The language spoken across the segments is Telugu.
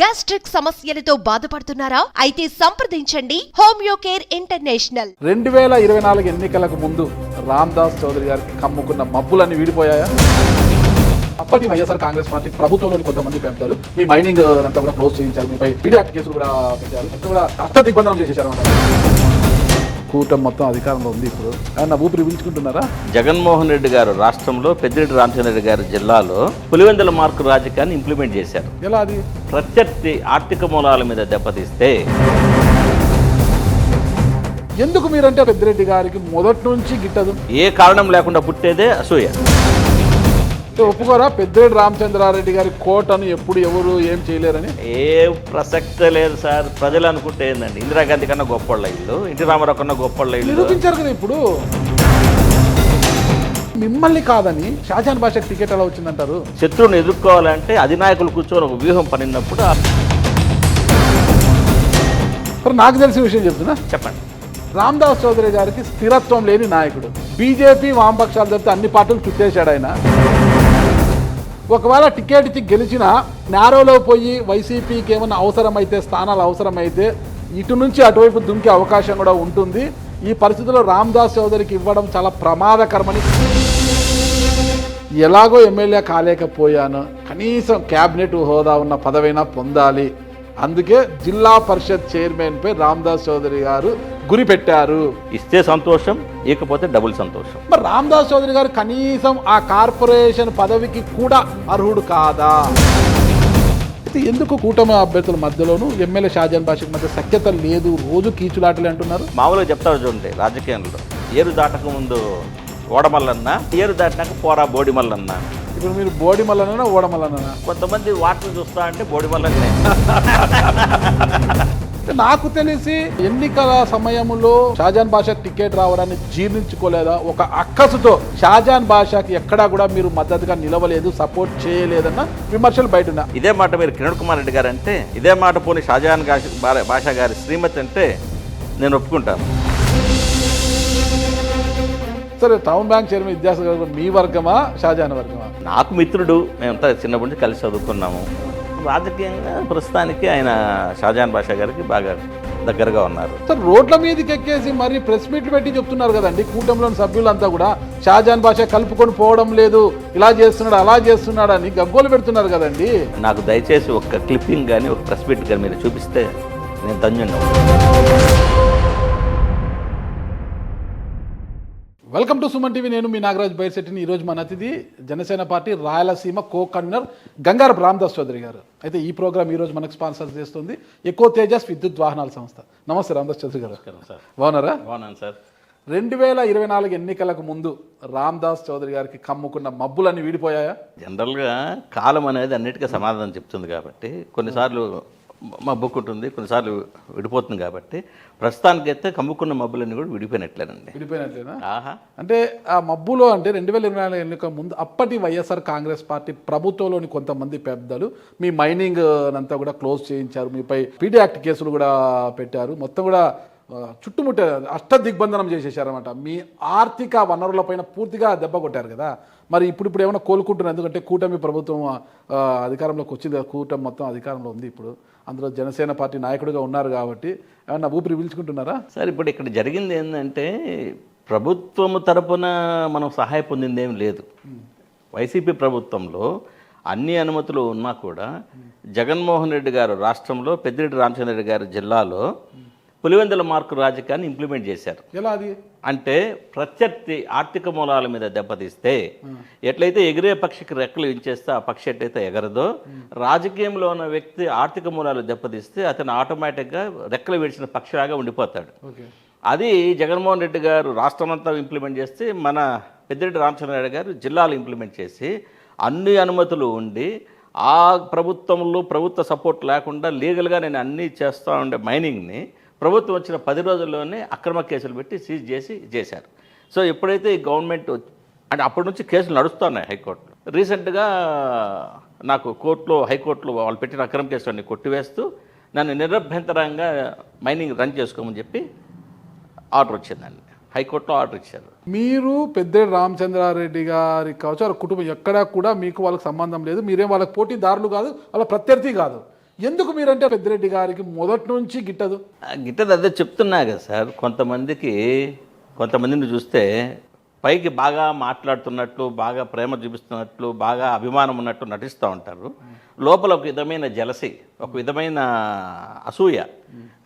గ్యాస్ట్రిక్ సమస్యలతో బాధపడుతున్నారా? అయితే సంప్రదించండి హోమియోకేర్ ఇంటర్నేషనల్. 2024 ఎన్నికలకు ముందు రామ్దాస్ చౌదరి గారికి కమ్ముకున్న మబ్బులన్నీ వీడిపోయాయా? అప్పటి వైఎస్ఆర్ కాంగ్రెస్ పార్టీ ప్రభుత్వంలోని కొంతమంది పెంచారు, మీ మైనింగ్ అంతా కూడా క్లోజ్ చేయించారు, మీపై పీడియాక్ట్ కేసులు కూడా పెట్టారు, మొత్తం కూడా అష్ట దిగ్బంధనం చేసేసారు అన్నమాట. కూటమి మొత్తం అధికారంలో ఉంది. ఇప్పుడు ఏమన్నా ఊపిరి పీల్చుకుంటున్నారా? జగన్మోహన్ రెడ్డి గారు రాష్ట్రంలో పెద్దిరెడ్డి రామచంద్ర గారి జిల్లాలో పులివెందుల మార్కు రాజకీయాన్ని ఇంప్లిమెంట్ చేశారు. ఎలా అది? ప్రత్యర్థి ఆర్థిక మూలాల మీద దెబ్బతీస్తే ఎందుకు మీరంటే పెద్దిరెడ్డి గారికి మొదటి నుంచి గిట్టదు? ఏ కారణం లేకుండా పుట్టేదే అసూయ. ఒప్పుకోరా పెద్దిరెడ్డి రామచంద్రారెడ్డి గారి కోటను ఎప్పుడు ఎవరు ఏం చేయలేరని? ఏ ప్రసక్తే లేదు సార్. ప్రజలు అనుకుంటే ఏందండి, ఇందిరాగాంధీ కన్నా గొప్పళ్ళ ఇల్లు, ఎన్టీ రామారావు కన్నా గొప్పళ్ళ ఇల్లు నిరూపించారు కదా. ఇప్పుడు మిమ్మల్ని కాదని షాజహాన్ భాషకు టికెట్ ఎలా వచ్చిందంటారు? శత్రువుని ఎదుర్కోవాలంటే అధినాయకులు కూర్చొని ఒక వ్యూహం పనినప్పుడు నాకు తెలిసిన విషయం చెప్తున్నా, చెప్పండి. రామ్దాస్ చౌదరి గారికి స్థిరత్వం లేని నాయకుడు. బీజేపీ వామపక్షాలు తప్పితే అన్ని పార్టీలు చుట్టేశాడు ఆయన. ఒకవేళ టికెట్ ఇచ్చి గెలిచిన నేరోలో పోయి వైసీపీకి ఏమైనా అవసరమైతే, స్థానాలు అవసరమైతే ఇటు నుంచి అటువైపు దుంకే అవకాశం కూడా ఉంటుంది. ఈ పరిస్థితుల్లో రామ్దాస్ చౌదరికి ఇవ్వడం చాలా ప్రమాదకరమని, ఎలాగో ఎమ్మెల్యే కాలేకపోయాను, కనీసం క్యాబినెట్ హోదా ఉన్న పదవైనా పొందాలి, అందుకే జిల్లా పరిషత్ చైర్మన్ పై రామ్దాస్ చౌదరి గారు గురి పెట్టారు. ఇస్తే సంతోషం, ఇకపోతే డబుల్ సంతోషం. మరి రామ్దాస్ చౌదరి గారు కనీసం ఆ కార్పొరేషన్ పదవికి కూడా అర్హుడు కాదా? ఎందుకు కూటమి అభ్యర్థుల మధ్యలోనూ ఎమ్మెల్యే షాజహాన్ భాషకు మధ్య సఖ్యత లేదు, రోజు కీచులాటలు అంటున్నారు? మామూలుగా చెప్తారు చూడండి, రాజకీయంలో ఏరు దాటక ముందు ఓడమల్లన్నా, ఏరు దాటినాక పోరా బోడిమల్లన్నా. ఇప్పుడు మీరు బోడిమల్లనా ఓడమల్లనా? కొంతమంది వార్తలు చూస్తా అంటే బోడిమల్లనే. నాకు తెలిసి ఎన్నికల సమయంలో షాజహాన్ భాషకు టికెట్ రావడాన్ని జీర్ణించుకోలేదా? ఒక అక్కసుతో షాజహాన్ భాషకి ఎక్కడా కూడా మీరు మద్దతుగా నిలవలేదు, సపోర్ట్ చేయలేదన్న విమర్శలు బయట ఉన్నా. ఇదే మాట మీరు కిరణ్ కుమార్ రెడ్డి గారు అంటే, ఇదే మాట పోనీ షాజహాన్ భాష గారి శ్రీమతి అంటే నేను ఒప్పుకుంటాను. సరే, టౌన్ బ్యాంక్ చైర్మన్ విద్యాసాగర్ గారు మీ వర్గమా షాజహాన్ వర్గమా? నాకు మిత్రుడు, మేమంతా చిన్నప్పటి నుంచి కలిసి చదువుకున్నాము. రాజకీయంగా ప్రస్తుతానికి ఆయన షాజహాన్ భాష గారికి బాగా దగ్గరగా ఉన్నారు. సార్, రోడ్ల మీదకి ఎక్కేసి మరి ప్రెస్ మీట్లు పెట్టి చెప్తున్నారు కదండి, కూటమిలోని సభ్యులంతా కూడా షాజహాన్ భాష కలుపుకొని పోవడం లేదు, ఇలా చేస్తున్నాడు అలా చేస్తున్నాడు అని గగ్గోలు పెడుతున్నారు కదండి. నాకు దయచేసి ఒక క్లిప్పింగ్ కానీ ఒక ప్రెస్ మీట్ కానీ మీరు చూపిస్తే నేను ధన్యంగా. Welcome to Suman TV. నేను మీ నాగరాజ్ బైర్శెట్టిని. ఈరోజు మన అతిథి Janasena party Rayalaseema co convener Gangarapu Ramdas Chowdary గారు. అయితే ఈ ప్రోగ్రామ్ ఈరోజు మనకు స్పాన్సర్ చేస్తుంది ఎకో తేజస్ విద్యుత్ వాహనాల సంస్థ. నమస్తే రామ్దాస్ చౌదరి గారు. సార్, బాగున్నారా? బాగున్నాను సార్. 2024 ఎన్నికలకు ముందు రామ్దాస్ చౌదరి గారికి కమ్ముకున్న మబ్బులన్నీ వీడిపోయాయా? జనరల్గా కాలం అనేది అన్నిటికీ సమాధానం చెప్తుంది కాబట్టి కొన్నిసార్లు మబ్బుకుంటుంది, కొన్నిసార్లు విడిపోతుంది. కాబట్టి ప్రస్తుతానికైతే కమ్ముకున్న మబ్బులన్నీ కూడా విడిపోయినట్లేనండి. విడిపోయినట్లేనా? ఆహా. అంటే ఆ మబ్బులో అంటే 2024 ఎన్నిక ముందు అప్పటి వైఎస్ఆర్ కాంగ్రెస్ పార్టీ ప్రభుత్వంలోని కొంతమంది పెద్దలు మీ మైనింగ్ అంతా కూడా క్లోజ్ చేయించారు, మీపై పీడియాక్ట్ కేసులు కూడా పెట్టారు, మొత్తం కూడా చుట్టుముట్టే అష్ట దిగ్బంధనం చేసేసారన్నమాట. మీ ఆర్థిక వనరులపైన పూర్తిగా దెబ్బ కొట్టారు కదా. మరి ఇప్పుడు ఏమైనా కోలుకుంటున్నారు? ఎందుకంటే కూటమి ప్రభుత్వం అధికారంలోకి వచ్చింది కదా, కూటమి మొత్తం అధికారంలో ఉంది. ఇప్పుడు అందులో జనసేన పార్టీ నాయకుడిగా ఉన్నారు కాబట్టి ఏమన్నా ఊపిరి పీల్చుకుంటున్నారా? సార్, ఇప్పుడు ఇక్కడ జరిగింది ఏంటంటే ప్రభుత్వం తరపున మనం సహాయ పొందింది ఏం లేదు. వైసీపీ ప్రభుత్వంలో అన్ని అనుమతులు ఉన్నా కూడా జగన్మోహన్ రెడ్డి గారు రాష్ట్రంలో పెద్దిరెడ్డి రామచంద్ర రెడ్డి గారి జిల్లాలో పులివెందుల మార్కు రాజకీయాన్ని ఇంప్లిమెంట్ చేశారు. ఎలా అది? అంటే ప్రత్యర్థి ఆర్థిక మూలాల మీద దెబ్బతీస్తే ఎట్లయితే ఎగిరే పక్షికి రెక్కలు ఇచ్చేస్తే ఆ పక్షి ఎట్లయితే ఎగరదో, రాజకీయంలో ఉన్న వ్యక్తి ఆర్థిక మూలాలు దెబ్బతీస్తే అతను ఆటోమేటిక్గా రెక్కలు విడిచిన పక్షిలాగా ఉండిపోతాడు. అది జగన్మోహన్ రెడ్డి గారు రాష్ట్రం అంతా ఇంప్లిమెంట్ చేస్తే మన పెద్దిరెడ్డి రామచంద్రారెడ్డి గారు జిల్లాలు ఇంప్లిమెంట్ చేసి అన్ని అనుమతులు ఉండి ఆ ప్రభుత్వంలో ప్రభుత్వ సపోర్ట్ లేకుండా లీగల్గా నేను అన్నీ చేస్తూ ఉండే మైనింగ్ని ప్రభుత్వం వచ్చిన 10 రోజుల్లోనే అక్రమ కేసులు పెట్టి సీజ్ చేశారు. సో ఎప్పుడైతే ఈ గవర్నమెంట్ అంటే అప్పటి నుంచి కేసులు నడుస్తున్నాయి హైకోర్టులో. రీసెంట్గా నాకు హైకోర్టులో వాళ్ళు పెట్టిన అక్రమ కేసులన్నీ కొట్టివేస్తూ నన్ను నిరభ్యంతరంగా మైనింగ్ రన్ చేసుకోమని చెప్పి ఆర్డర్ వచ్చిందండి. హైకోర్టులో ఆర్డర్ ఇచ్చారు. మీరు పెద్దిరెడ్డి రామచంద్రారెడ్డి గారి కావచ్చు, వాళ్ళ కుటుంబం ఎక్కడా కూడా మీకు వాళ్ళకి సంబంధం లేదు, మీరేం వాళ్ళకి పోటీదారులు కాదు, వాళ్ళ ప్రత్యర్థి కాదు. ఎందుకు మీరంటే పెద్దిరెడ్డి గారికి మొదటి నుంచి గిట్టదు? గిట్టది అదే చెప్తున్నా కదా సార్, కొంతమందిని చూస్తే పైకి బాగా మాట్లాడుతున్నట్లు, బాగా ప్రేమ చూపిస్తున్నట్లు, బాగా అభిమానం ఉన్నట్టు నటిస్తూ ఉంటారు. లోపల ఒక విధమైన జలసి, ఒక విధమైన అసూయ.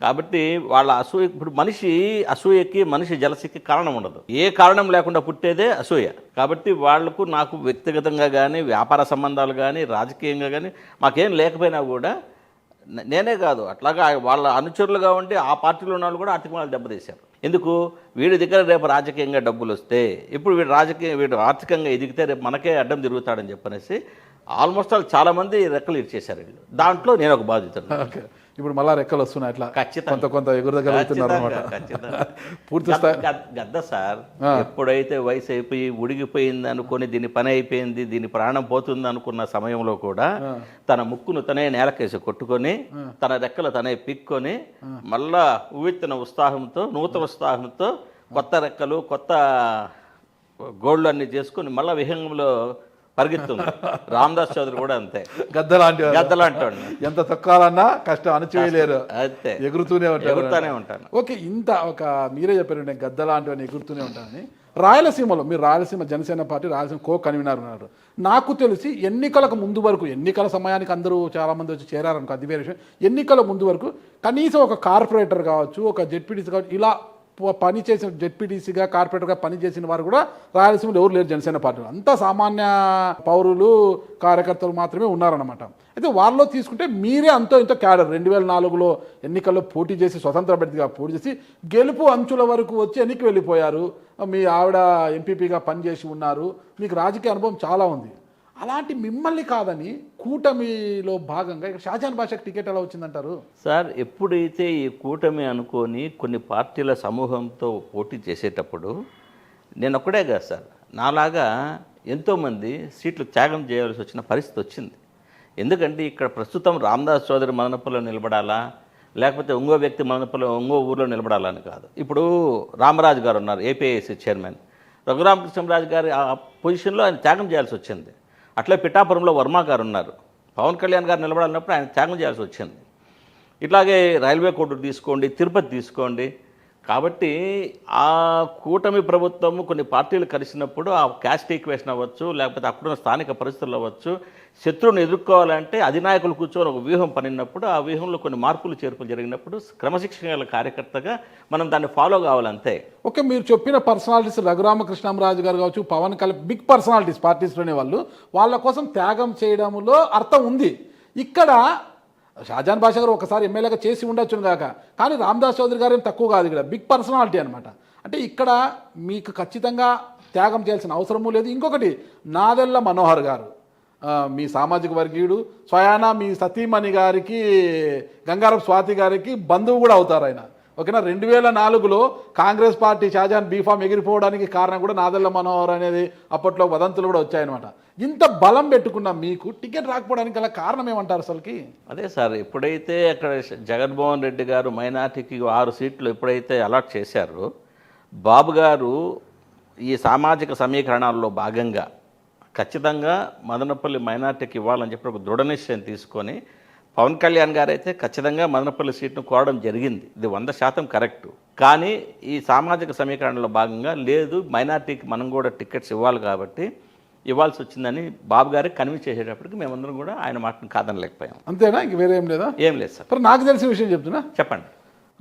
కాబట్టి వాళ్ళ అసూయ, ఇప్పుడు మనిషి అసూయకి, మనిషి జలసికి కారణం ఉండదు. ఏ కారణం లేకుండా పుట్టేదే అసూయ. కాబట్టి వాళ్లకు నాకు వ్యక్తిగతంగా కానీ, వ్యాపార సంబంధాలు కానీ, రాజకీయంగా కానీ మాకేం లేకపోయినా కూడా, నేనే కాదు అట్లాగా వాళ్ళ అనుచరులుగా ఉండి ఆ పార్టీలో ఉన్న వాళ్ళు కూడా ఆర్థికంగా దెబ్బతీశారు. ఎందుకు? వీడి దగ్గర రేపు రాజకీయంగా డబ్బులు వస్తే, ఇప్పుడు వీడు ఆర్థికంగా ఎదిగితే రేపు మనకే అడ్డం తిరుగుతాడని చెప్పనేసి ఆల్మోస్ట్ చాలామంది రెక్కలు ఇచ్చేశారు వీళ్ళు. దాంట్లో నేను ఒక బాధితుడు. ఓకే, ఇప్పుడు మళ్ళా రెక్కలు వస్తున్నాయి, అట్లా ఖచ్చితంగా కొంత ఎగురదగలుగుతున్నారు అనమాట. పూర్తి స్థాయి గద్ద సార్, ఎప్పుడైతే వయసు అయిపోయి ఉడిగిపోయింది అనుకుని, దీని పని అయిపోయింది, దీని ప్రాణం పోతుంది అనుకున్న సమయంలో కూడా తన ముక్కును తనే నేలకేసి కొట్టుకొని, తన రెక్కలు తనే పిక్కొని, మళ్ళా ఉవ్వెత్తిన ఉత్సాహంతో, నూతన ఉత్సాహంతో కొత్త రెక్కలు, కొత్త గోళ్ళు అన్ని చేసుకుని మళ్ళా విహంగంలో పరిగెత్తుంది. రామదాస్ చౌదరి కూడా అంతే, గద్దలాంటి ఎంత తొక్కాలన్నా కష్టం, అణచివేయలేరు, అంతే, ఎగురుతూనే ఉంటాను. ఓకే, మీరే చెప్పారు నేను గద్దలాంటి అని ఎగురుతూనే ఉంటానని. రాయలసీమలో మీరు Rayalaseema Janasena party Rayalaseema co convener ఉన్నారు. నాకు తెలిసి ఎన్నికలకు ముందు వరకు, ఎన్నికల సమయానికి అందరూ చాలామంది వచ్చి చేరారనుకో, అది వేరే విషయం. ఎన్నికల ముందు వరకు కనీసం ఒక కార్పొరేటర్ కావచ్చు, ఒక జెడ్పీటీసీ కావచ్చు, ఇలా పనిచేసిన జెడ్పీటీసీగా, కార్పొరేటర్గా పనిచేసిన వారు కూడా రాయలసీమలో ఎవరు లేరు జనసేన పార్టీలో. అంతా సామాన్య పౌరులు, కార్యకర్తలు మాత్రమే ఉన్నారన్నమాట. అయితే వాళ్ళలో తీసుకుంటే మీరే అంతో ఇంతో క్యాడర్ 2004లో ఎన్నికల్లో పోటీ చేసి, స్వతంత్ర అభ్యర్థిగా పోటీ చేసి గెలుపు అంచుల వరకు వచ్చి ఎన్నికలు వెళ్ళిపోయారు. మీ ఆవిడ ఎంపీపీగా పనిచేసి ఉన్నారు, మీకు రాజకీయ అనుభవం చాలా ఉంది. అలాంటి మిమ్మల్ని కాదని కూటమిలో భాగంగా ఇక్కడ షాజహాన్ బాషాకి టికెట్ ఎలా వచ్చిందంటారు? సార్, ఎప్పుడైతే ఈ కూటమి అనుకొని కొన్ని పార్టీల సమూహంతో పోటీ చేసేటప్పుడు, నేను ఒక్కడే కాదు సార్, నాలాగా ఎంతోమంది సీట్లు త్యాగం చేయాల్సి వచ్చిన పరిస్థితి వచ్చింది. ఎందుకంటే ఇక్కడ ప్రస్తుతం రామదాస్ చౌదరి మదనపల్లిలో నిలబడాలా, లేకపోతే ఇంకో వ్యక్తి మదనపల్లిలో ఇంకో ఊర్లో నిలబడాలని కాదు. ఇప్పుడు రామరాజు గారు ఉన్నారు, ఏపీఐసి చైర్మన్. రఘురామకృష్ణరాజు గారి ఆ పొజిషన్లో ఆయన త్యాగం చేయాల్సి వచ్చింది. అట్లే పిఠాపురంలో వర్మ గారు ఉన్నారు, పవన్ కళ్యాణ్ గారు నిలబడాలన్నప్పుడు ఆయన త్యాగం చేయాల్సి వచ్చింది. ఇట్లాగే రైల్వే కోర్టు తీసుకోండి, తిరుపతి తీసుకోండి. కాబట్టి ఆ కూటమి ప్రభుత్వము కొన్ని పార్టీలు కలిసినప్పుడు ఆ క్యాస్ట్ ఈక్వేషన్ అవ్వచ్చు, లేకపోతే అక్కడున్న స్థానిక పరిస్థితులు అవ్వచ్చు, శత్రువుని ఎదుర్కోవాలంటే అధినాయకులు కూర్చొని ఒక వ్యూహం పనినప్పుడు, ఆ వ్యూహంలో కొన్ని మార్పులు చేర్పులు జరిగినప్పుడు క్రమశిక్షణ గల కార్యకర్తగా మనం దాన్ని ఫాలో కావాలంతే. ఓకే, మీరు చెప్పిన పర్సనాలిటీస్ రఘురామకృష్ణరాజు గారు కావచ్చు, పవన్ కళ్యాణ్, బిగ్ పర్సనాలిటీస్ పార్టీస్లోనే వాళ్ళ కోసం త్యాగం చేయడంలో అర్థం ఉంది. ఇక్కడ షాజహాన్ బాషా గారు ఒకసారి ఎమ్మెల్యేగా చేసి ఉండొచ్చును కాక, కానీ రామదాస్ చౌదరి గారు ఏం తక్కువ కాదు, ఇక్కడ బిగ్ పర్సనాలిటీ అనమాట. అంటే ఇక్కడ మీకు ఖచ్చితంగా త్యాగం చేయాల్సిన అవసరమూ లేదు. ఇంకొకటి, నాదెళ్ల మనోహర్ గారు మీ సామాజిక వర్గీయుడు, స్వయానా మీ సతీమణి గారికి, గంగారం స్వాతి గారికి బంధువు కూడా అవుతారు ఆయన. ఓకేనా, 2004లో కాంగ్రెస్ పార్టీ షాజహాన్ బీఫామ్ ఎగిరిపోవడానికి కారణం కూడా నాదెళ్ల మనోహర్ అనేది అప్పట్లో వదంతులు కూడా వచ్చాయన్నమాట. ఇంత బలం పెట్టుకున్న మీకు టికెట్ రాకపోవడానికి గల కారణం ఏమంటారు అసలుకి? అదే సార్, ఎప్పుడైతే అక్కడ జగన్మోహన్ రెడ్డి గారు మైనార్టీకి 6 సీట్లు ఎప్పుడైతే అలాట్ చేశారో, బాబు గారు ఈ సామాజిక సమీకరణాల్లో భాగంగా ఖచ్చితంగా మదనపల్లి మైనార్టీకి ఇవ్వాలని చెప్పి ఒక దృఢ నిశ్చయం తీసుకొని, పవన్ కళ్యాణ్ గారు అయితే ఖచ్చితంగా మదనపల్లి సీట్ను కోరడం జరిగింది, ఇది 100% కరెక్టు. కానీ ఈ సామాజిక సమీకరణలో భాగంగా లేదు, మైనార్టీకి మనం కూడా టికెట్స్ ఇవ్వాలి కాబట్టి ఇవ్వాల్సి వచ్చిందని బాబు గారికి కన్విన్స్ చేసేటప్పటికి మేమందరం కూడా ఆయన మాటను కాదనలేకపోయాం. అంతేనా, ఇంక వేరే ఏం లేదా? ఏం లేదు సార్. మరి నాకు తెలిసిన విషయం చెప్తున్నా, చెప్పండి.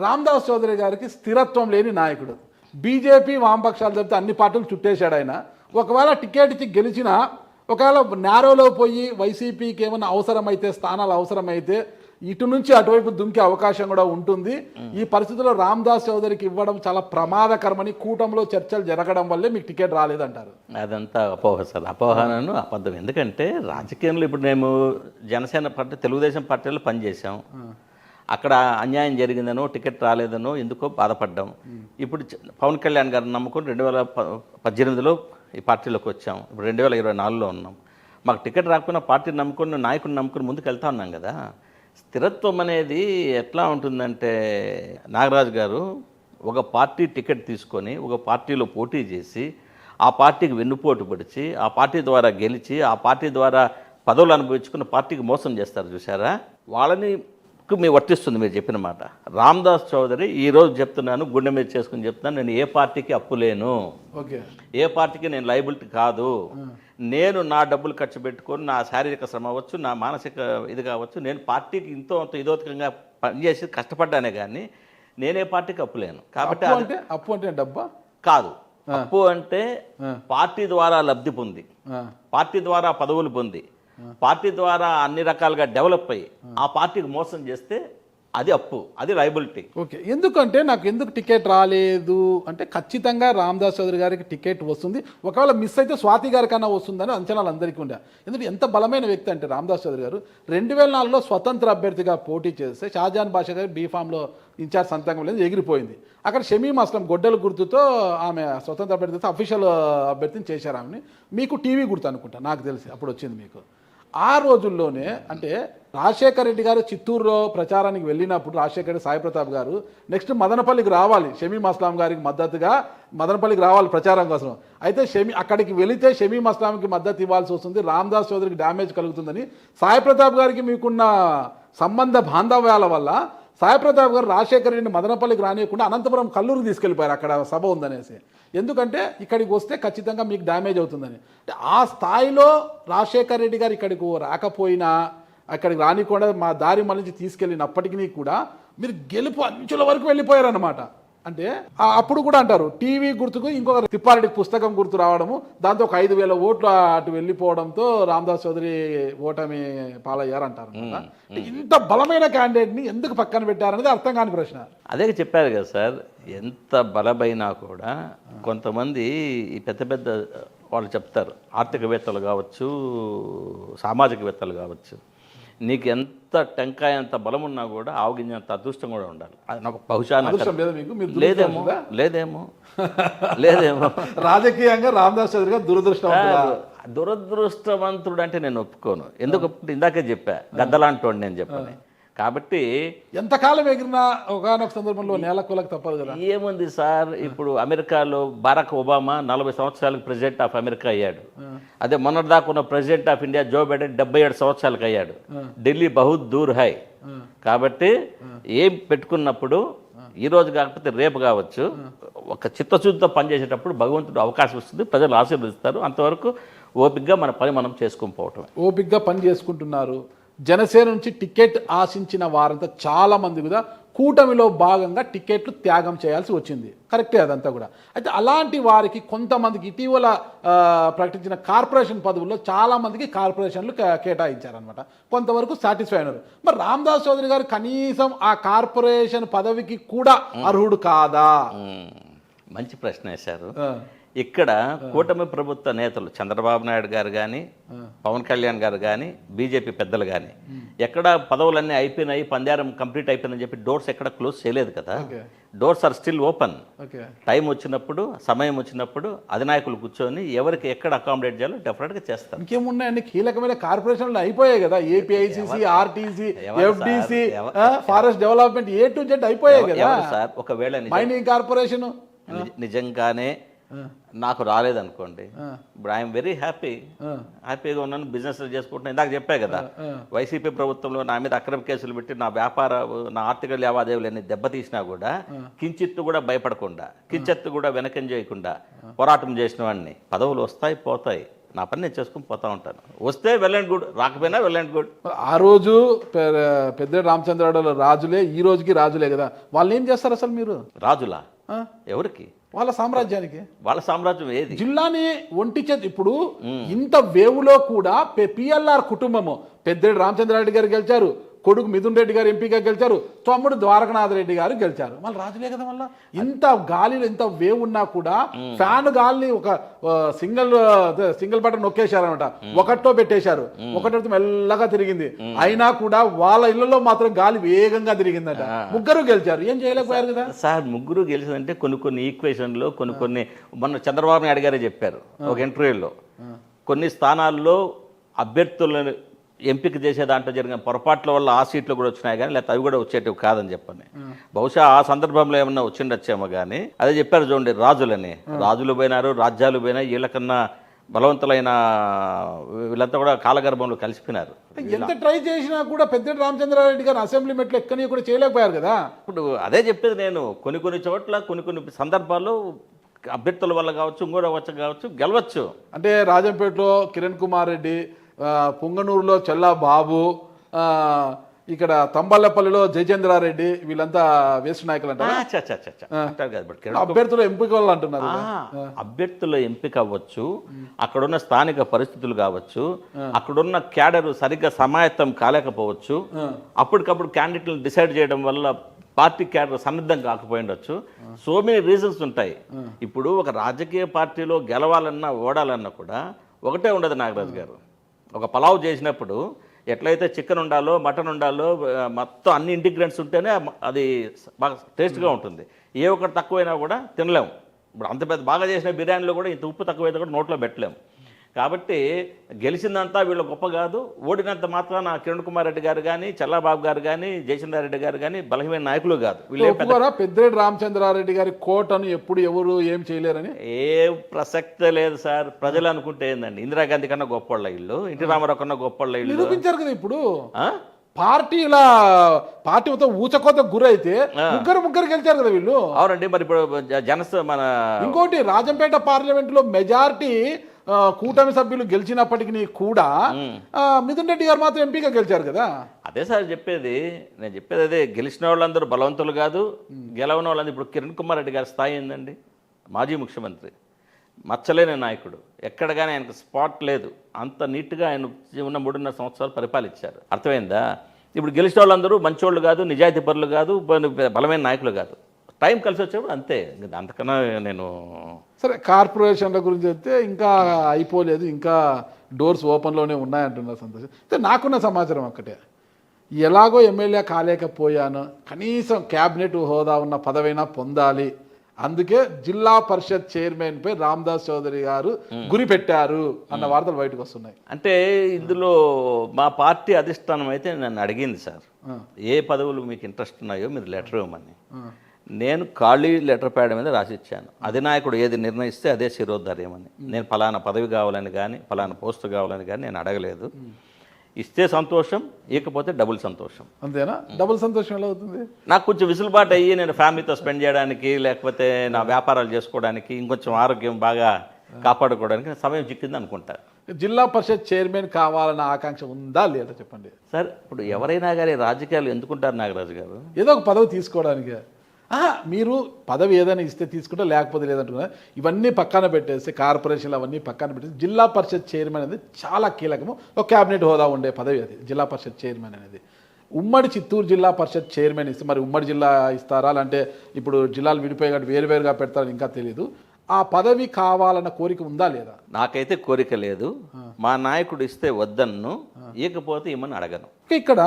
రామదాస్ చౌదరి గారికి స్థిరత్వం లేని నాయకుడు. బీజేపీ, వామపక్షాలు చెప్తే అన్ని పార్టీలు చుట్టేశాడు ఆయన. ఒకవేళ టికెట్ ఇచ్చి గెలిచినా, ఒకవేళ నేరోలో పోయి వైసీపీకి ఏమైనా అవసరమైతే, స్థానాలు అవసరమైతే ఇటు నుంచి అటువైపు దుంకే అవకాశం కూడా ఉంటుంది. ఈ పరిస్థితుల్లో రామదాస్ చౌదరికి ఇవ్వడం చాలా ప్రమాదకరమని కూటమిలో చర్చలు జరగడం వల్లే మీకు టికెట్ రాలేదంటారు. అదంతా అపోహ సార్, అపోహనను అబద్ధం. ఎందుకంటే రాజకీయంలో ఇప్పుడు మేము జనసేన పార్టీ, తెలుగుదేశం పార్టీలో పనిచేసాం. అక్కడ అన్యాయం జరిగిందనో, టికెట్ రాలేదనో ఎందుకో బాధపడ్డాం. ఇప్పుడు పవన్ కళ్యాణ్ గారిని నమ్ముకొని 2018లో ఈ పార్టీలోకి వచ్చాం. ఇప్పుడు 2024లో ఉన్నాం. మాకు టికెట్ రాకపోయినా పార్టీని నమ్ముకొని, నాయకుడిని నమ్ముకొని ముందుకు వెళ్తా ఉన్నాం కదా. స్థిరత్వం అనేది ఎట్లా ఉంటుందంటే, నాగరాజు గారు ఒక పార్టీ టికెట్ తీసుకొని ఒక పార్టీలో పోటీ చేసి, ఆ పార్టీకి వెన్నుపోటు పడిచి, ఆ పార్టీ ద్వారా గెలిచి, ఆ పార్టీ ద్వారా పదవులు అనుభవించుకున్న పార్టీకి మోసం చేస్తారు చూసారా, వాళ్ళని మీ వర్తిస్తుంది మీరు చెప్పిన మాట. రామదాస్ చౌదరి ఈరోజు చెప్తున్నాను, గుండె మీద చేసుకుని చెప్తున్నాను, నేను ఏ పార్టీకి అప్పు లేను, ఓకే, ఏ పార్టీకి నేను లైబిలిటీ కాదు. నేను నా డబ్బులు ఖర్చు పెట్టుకొని నా శారీరక శ్రమ అవ్వచ్చు, నా మానసిక ఇది కావచ్చు, నేను పార్టీకి ఇంతో అంత ఇదోతకంగా పనిచేసి కష్టపడ్డానే కానీ నేనే పార్టీకి అప్పు లేను. కాబట్టి అప్పు అంటే డబ్బా కాదు, అప్పు అంటే పార్టీ ద్వారా లబ్ధి పొంది, పార్టీ ద్వారా పదవులు పొంది, పార్టీ ద్వారా అన్ని రకాలుగా డెవలప్ అయ్యి ఆ పార్టీకి మోసం చేస్తే అది అప్పు, అది లయబిలిటీ. ఓకే, ఎందుకంటే నాకు ఎందుకు టికెట్ రాలేదు అంటే ఖచ్చితంగా రామదాస్ చౌదరి గారికి టికెట్ వస్తుంది, ఒకవేళ మిస్ అయితే స్వాతి గారి కన్నా వస్తుందని అంచనాలు అందరికీ ఉండే. ఎందుకంటే ఎంత బలమైన వ్యక్తి అంటే రామదాస్ చౌదరి గారు 2004లో స్వతంత్ర అభ్యర్థిగా పోటీ చేస్తే షాజాన్ బాషా గారి బీఫామ్లో ఇన్ఛార్జ్ సంతకం లేదు, ఎగిరిపోయింది. అక్కడ షమీం అస్లం గొడ్డల గుర్తుతో ఆమె స్వతంత్ర అభ్యర్థితో అఫీషియల్ అభ్యర్థిని చేశారు ఆమెని. మీకు టీవీ గుర్తు అనుకుంటా, నాకు తెలిసి అప్పుడు వచ్చింది మీకు. ఆ రోజుల్లోనే అంటే రాజశేఖర రెడ్డి గారు చిత్తూరులో ప్రచారానికి వెళ్ళినప్పుడు రాజశేఖర రెడ్డి, సాయి ప్రతాప్ గారు నెక్స్ట్ మదనపల్లికి రావాలి, షమీం అస్లాం గారికి మద్దతుగా మదనపల్లికి రావాలి ప్రచారం కోసం. అయితే అక్కడికి వెళితే షమీం అస్లాంకి మద్దతు ఇవ్వాల్సి వస్తుంది, రామదాస్ చౌదరికి డ్యామేజ్ కలుగుతుందని సాయి ప్రతాప్ గారికి మీకున్న సంబంధ బాంధవ్యాల వల్ల సాయి ప్రతాప్ గారు రాజశేఖర రెడ్డిని మదనపల్లికి రానియకుండా అనంతపురం కల్లూరుకి తీసుకెళ్ళిపోయారు, అక్కడ సభ ఉందనేసి. ఎందుకంటే ఇక్కడికి వస్తే ఖచ్చితంగా మీకు డ్యామేజ్ అవుతుందని. ఆ స్థాయిలో రాజశేఖర రెడ్డి గారు ఇక్కడికి రాకపోయినా, అక్కడికి రానికుండా మా దారి మళ్ళీ తీసుకెళ్ళినప్పటికీ కూడా మీరు గెలుపు అంచుల వరకు వెళ్ళిపోయారన్నమాట. అంటే అప్పుడు కూడా అంటారు టీవీ గుర్తుకు ఇంకొక తిప్పారెడ్డి పుస్తకం గుర్తు రావడము, దాంతో ఒక 5,000 ఓట్లు అటు వెళ్ళిపోవడంతో రామదాస్ చౌదరి ఓటమి పాలయ్యారు అంటారు. ఇంత బలమైన క్యాండిడేట్ని ఎందుకు పక్కన పెట్టారనేది అర్థం కాని ప్రశ్న. అదే చెప్పారు కదా సార్, ఎంత బలమైనా కూడా కొంతమంది ఈ పెద్ద పెద్ద వాళ్ళు చెప్తారు, ఆర్థికవేత్తలు కావచ్చు, సామాజికవేత్తలు కావచ్చు, నీకు ఎంత టెంకాయ అంత బలం ఉన్నా కూడా ఆవగించేంత అదృష్టం కూడా ఉండాలి. అది నాకు బహుశా లేదేమో లేదేమో లేదేమో రాజకీయంగా రామదాస్ చౌదరి గారు దురదృష్టవంతుడు అంటే నేను ఒప్పుకోను. ఎందుకు ఇందాకే చెప్పా, గద్దలాంటోడు నేను చెప్పాను. కాబట్టి ఎంతకాలం ఎగిరినా ఒకనొక సందర్భంలో నేలకొలకు తప్పదు కదా. ఏముంది సార్, ఇప్పుడు అమెరికాలో బరాక్ ఒబామా 40 సంవత్సరాలకు ప్రెసిడెంట్ ఆఫ్ అమెరికా అయ్యాడు. అదే మొన్నటిదాకా ఉన్న president of India Joe Biden 77 సంవత్సరాలకు అయ్యాడు. ఢిల్లీ బహుత్ దూర్ హై. కాబట్టి ఏం పెట్టుకున్నప్పుడు ఈ రోజు కాకపోతే రేపు కావచ్చు, ఒక చిత్తశుద్ధితో పనిచేసేటప్పుడు భగవంతుడు అవకాశం ఇస్తుంది, ప్రజలు ఆశీర్వదిస్తారు. అంతవరకు ఓపికగా మన పని మనం చేసుకుని పోవటం. ఓపికగా పని చేసుకుంటున్నారు. జనసేన నుంచి టికెట్ ఆశించిన వారంతా చాలా మంది కూడా కూటమిలో భాగంగా టికెట్లు త్యాగం చేయాల్సి వచ్చింది. కరెక్టే అదంతా కూడా. అయితే అలాంటి వారికి కొంతమందికి ఇటీవల ప్రకటించిన కార్పొరేషన్ పదవుల్లో చాలా మందికి కార్పొరేషన్లు కేటాయించారనమాట. కొంతవరకు సాటిస్ఫై అయినారు. మరి రామదాస్ చౌదరి గారు కనీసం ఆ కార్పొరేషన్ పదవికి కూడా అర్హుడు కాదా? మంచి ప్రశ్న వేశారు. ఇక్కడ కూటమి ప్రభుత్వ నేతలు చంద్రబాబు నాయుడు గారు కానీ, పవన్ కళ్యాణ్ గారు కానీ, బీజేపీ పెద్దలు కానీ ఎక్కడ పదవులన్నీ అయిపోయినాయి, పందారం కంప్లీట్ అయిపోయిందని చెప్పి డోర్స్ ఎక్కడ క్లోజ్ చేయలేదు కదా. Doors are still open. Time వచ్చినప్పుడు, సమయం వచ్చినప్పుడు అధినాయకులు కూర్చొని ఎవరికి ఎక్కడ అకామిడేట్ చేయాలో డెఫినెట్గా చేస్తారు. ఇంకేమున్నాయండి, కీలకమైన కార్పొరేషన్లు అయిపోయాయి కదా. APICC, RTC, FDC, forest development, A to Z అయిపోయాయి కదా సార్. ఒకవేళ మైనింగ్ కార్పొరేషన్ నిజంగానే నాకు రాలేదనుకోండి, ఇప్పుడు ఐఎమ్ వెరీ హ్యాపీగా ఉన్నాను, బిజినెస్ చేసుకుంటున్నాను. ఇందాక చెప్పా కదా, వైసీపీ ప్రభుత్వంలో నా మీద అక్రమ కేసులు పెట్టి నా నా ఆర్థిక లావాదేవీలన్నీ దెబ్బతీసినా కూడా కించిత్తు కూడా భయపడకుండా, కించెత్తు కూడా వెనకం చేయకుండా పోరాటం చేసిన వాడిని. పదవులు వస్తాయి పోతాయి, నా పని నేను చేసుకుని పోతా ఉంటాను. వస్తే వెల్ అండ్ గుడ్, రాకపోయినా వెల్ అండ్ గుడ్. ఆ రోజు పెద్ద రామచంద్రరావు రాజులే, ఈ రోజుకి రాజులే కదా. వాళ్ళు ఏం చేస్తారు అసలు? మీరు రాజులా? ఎవరికి? వాళ్ళ సామ్రాజ్యానికి. వాళ్ళ సామ్రాజ్యం ఏది? జిల్లాని ఒంటి చేతి. ఇప్పుడు ఇంత వేవులో కూడా పిఎల్ఆర్ కుటుంబము, పెద్దిరెడ్డి రామచంద్రారెడ్డి గారు గెలిచారు, కొడుకు మిథున్ రెడ్డి గారు ఎంపీగా గెలిచారు, తమ్ముడు ద్వారకనాథ్ రెడ్డి గారు గెలిచారు. మళ్ళీ రాజులే కదా. మళ్ళీ ఇంత గాలిలో ఇంత వేవ్ ఉన్నా కూడా ఫ్యాన్ గాలిని ఒక సింగిల్ బటన్ నొక్కేశారనమాట, ఒకటితో పెట్టేశారు, ఒకటితో మెల్లగా తిరిగింది. అయినా కూడా వాళ్ళ ఇళ్లలో మాత్రం గాలి వేగంగా తిరిగిందట. ముగ్గురు గెలిచారు, ఏం చేయలేకపోయారు కదా సార్. ముగ్గురు గెలిచిందంటే కొన్ని ఈక్వేషన్లో కొన్ని మొన్న చంద్రబాబు నాయుడు గారే చెప్పారు ఒక ఇంటర్వ్యూలో, కొన్ని స్థానాల్లో అభ్యర్థులను ఎంపిక చేసే దాంట్లో జరిగిన పొరపాట్ల వల్ల ఆ సీట్లు కూడా వచ్చినాయి కానీ, లేకపోతే అవి కూడా వచ్చేటివి కాదని చెప్పని. బహుశా ఆ సందర్భంలో ఏమన్నా వచ్చిండొచ్చేమో కానీ, అదే చెప్పారు చూడండి, రాజులని. రాజులు పోయినారు, రాజ్యాలు పోయినాయి, వీళ్ళకన్నా బలవంతులైన వీళ్ళంతా కూడా కాలగర్భంలో కలిసిపోయినారు. ఎంత ట్రై చేసినా కూడా పెద్దిరెడ్డి రామచంద్రారెడ్డి గారు అసెంబ్లీ మెట్లు ఎక్కని కూడా చేయలేకపోయారు కదా. ఇప్పుడు అదే చెప్పేది నేను, కొన్ని చోట్ల కొన్ని సందర్భాల్లో అభ్యర్థుల వల్ల కావచ్చు, ఇంకోటి కావచ్చు గెలవచ్చు. అంటే రాజంపేటలో కిరణ్ కుమార్ రెడ్డి, పుంగనూరులో చెల్లా బాబు, ఇక్కడ తంబల్లపల్లిలో జయచంద్రారెడ్డి, వీళ్ళంతా వేస్ట్ నాయకులు అంటారు. అభ్యర్థుల ఎంపిక వాళ్ళు అంటున్నారు. అభ్యర్థుల ఎంపిక అవ్వచ్చు, అక్కడున్న స్థానిక పరిస్థితులు కావచ్చు, అక్కడున్న క్యాడర్ సరిగ్గా సమాయత్తం కాలేకపోవచ్చు, అప్పటికప్పుడు క్యాండిడేట్లను డిసైడ్ చేయడం వల్ల పార్టీ క్యాడర్ సన్నద్ధం కాకపోయి ఉండొచ్చు. సో మెనీ రీజన్స్ ఉంటాయి. ఇప్పుడు ఒక రాజకీయ పార్టీలో గెలవాలన్నా ఓడాలన్నా కూడా ఒకటే ఉండదు నాగరాజు గారు. ఒక పలావ్ చేసినప్పుడు ఎట్లయితే చికెన్ ఉండాలో, మటన్ ఉండాలో, మొత్తం అన్ని ఇంటిగ్రెంట్స్ ఉంటేనే అది బాగా టేస్ట్గా ఉంటుంది. ఏ ఒక్కటి తక్కువైనా కూడా తినలేము. ఇప్పుడు అంత పెద్ద బాగా చేసిన బిర్యానీలో కూడా ఇంత ఉప్పు తక్కువైతే కూడా నోట్లో పెట్టలేము. కాబట్టి గెలిచిందంతా వీళ్ళ గొప్ప కాదు. ఓడినంత మాత్రాన కిరణ్ కుమార్ రెడ్డి గారు కానీ, చల్లాబాబు గారు కానీ, జయచంద్రారెడ్డి గారు కానీ బలహీన నాయకులు కాదు. పెద్దిరెడ్డి రామచంద్రారెడ్డి గారి కోటను ఎప్పుడు ఎవరు ఏం చేయలేరని ఏ ప్రసక్తే లేదు సార్. ప్రజలు అనుకుంటే ఏందండి, ఇందిరాగాంధీ కన్నా గొప్పవాళ్ళ ఇల్లు, ఎన్టీ రామారావు కన్నా గొప్పవాళ్ళ ఇల్లు నిరూపించారు కదా. ఇప్పుడు పార్టీ మొత్తం ఊచకోత గురైతే ముగ్గురు గెలిచారు కదా వీళ్ళు. అవునండి. మరి ఇప్పుడు మన ఇంకోటి రాజంపేట పార్లమెంట్ లో మెజారిటీ కూటమి సభ్యులు గెలిచినప్పటికీ కూడా మిథున్ రెడ్డి గారు మాత్రం ఎంపీగా గెలిచారు కదా. అదే సార్ చెప్పేది, నేను చెప్పేది అదే. గెలిచిన వాళ్ళందరూ బలవంతులు కాదు, గెలవని వాళ్ళందరూ. ఇప్పుడు కిరణ్ కుమార్ రెడ్డి గారి స్థాయి ఏందండి? మాజీ ముఖ్యమంత్రి, మచ్చలేని నాయకుడు, ఎక్కడ కానీ ఆయనకు స్పాట్ లేదు. అంత నీట్గా ఆయన ఉన్న 3.5 సంవత్సరాలు పరిపాలించారు. అర్థమైందా? ఇప్పుడు గెలిచిన వాళ్ళందరూ మంచోళ్ళు కాదు, నిజాయితీ పరులు కాదు, బలమైన నాయకులు కాదు. టైం కలిసి వచ్చేప్పుడు అంతే. అంతకన్నా నేను సరే కార్పొరేషన్ల గురించి అయితే ఇంకా అయిపోలేదు, ఇంకా డోర్స్ ఓపెన్లోనే ఉన్నాయంటున్నారు. సంతోషం. అయితే నాకున్న సమాచారం ఒక్కటే, ఎలాగో ఎమ్మెల్యే కాలేకపోయాను, కనీసం క్యాబినెట్ హోదా ఉన్న పదవైనా పొందాలి, అందుకే జిల్లా పరిషత్ చైర్మన్ పై రామదాస్ చౌదరి గారు గురి పెట్టారు అన్న వార్తలు బయటకు వస్తున్నాయి. అంటే ఇందులో మా పార్టీ అధిష్టానం అయితే నన్ను అడిగింది, సార్ ఏ పదవులు మీకు ఇంట్రెస్ట్ ఉన్నాయో మీరు లెటర్ ఇవ్వమని. నేను ఖాళీ లెటర్ ప్యాడ్ మీద రాసిచ్చాను. అధినాయకుడు ఏది నిర్ణయిస్తే అదే శిరోధార్యమని. నేను ఫలానా పదవి కావాలని కానీ, ఫలానా పోస్టు కావాలని కానీ నేను అడగలేదు. ఇస్తే సంతోషం, ఇకపోతే డబుల్ సంతోషం. అంతేనా? డబుల్ సంతోషం ఎలా అవుతుంది? నాకు కొంచెం విసులుబాటు అయ్యి నేను ఫ్యామిలీతో స్పెండ్ చేయడానికి, లేకపోతే నా వ్యాపారాలు చేసుకోవడానికి, ఇంకొంచెం ఆరోగ్యం బాగా కాపాడుకోవడానికి సమయం చిక్కింది అనుకుంటా. జిల్లా పరిషత్ చైర్మన్ కావాలన్న ఆకాంక్ష ఉందా లేదా చెప్పండి సార్. ఇప్పుడు ఎవరైనా కానీ రాజకీయాలు ఎందుకుంటారు నాగరాజు గారు? ఏదో ఒక పదవి తీసుకోవడానికి. మీరు పదవి ఏదైనా ఇస్తే తీసుకుంటే, లేకపోతే లేదంటున్నారు. ఇవన్నీ పక్కన పెట్టేసి, కార్పొరేషన్లు అవన్నీ పక్కన పెట్టేసి, జిల్లా పరిషత్ చైర్మన్ అనేది చాలా కీలకము. ఒక క్యాబినెట్ హోదా ఉండే పదవి అది జిల్లా పరిషత్ చైర్మన్ అనేది. ఉమ్మడి చిత్తూరు జిల్లా పరిషత్ చైర్మన్ ఇస్తే మరి ఉమ్మడి జిల్లా ఇస్తారా, అంటే ఇప్పుడు జిల్లాలు విడిపోయి వేరువేరుగా పెడతారని ఇంకా తెలియదు. ఆ పదవి కావాలన్న కోరిక ఉందా లేదా? నాకైతే కోరిక లేదు. మా నాయకుడు ఇస్తే వద్దన్ను, ఇకపోతే ఇమ్మని అడగను. ఇక్కడ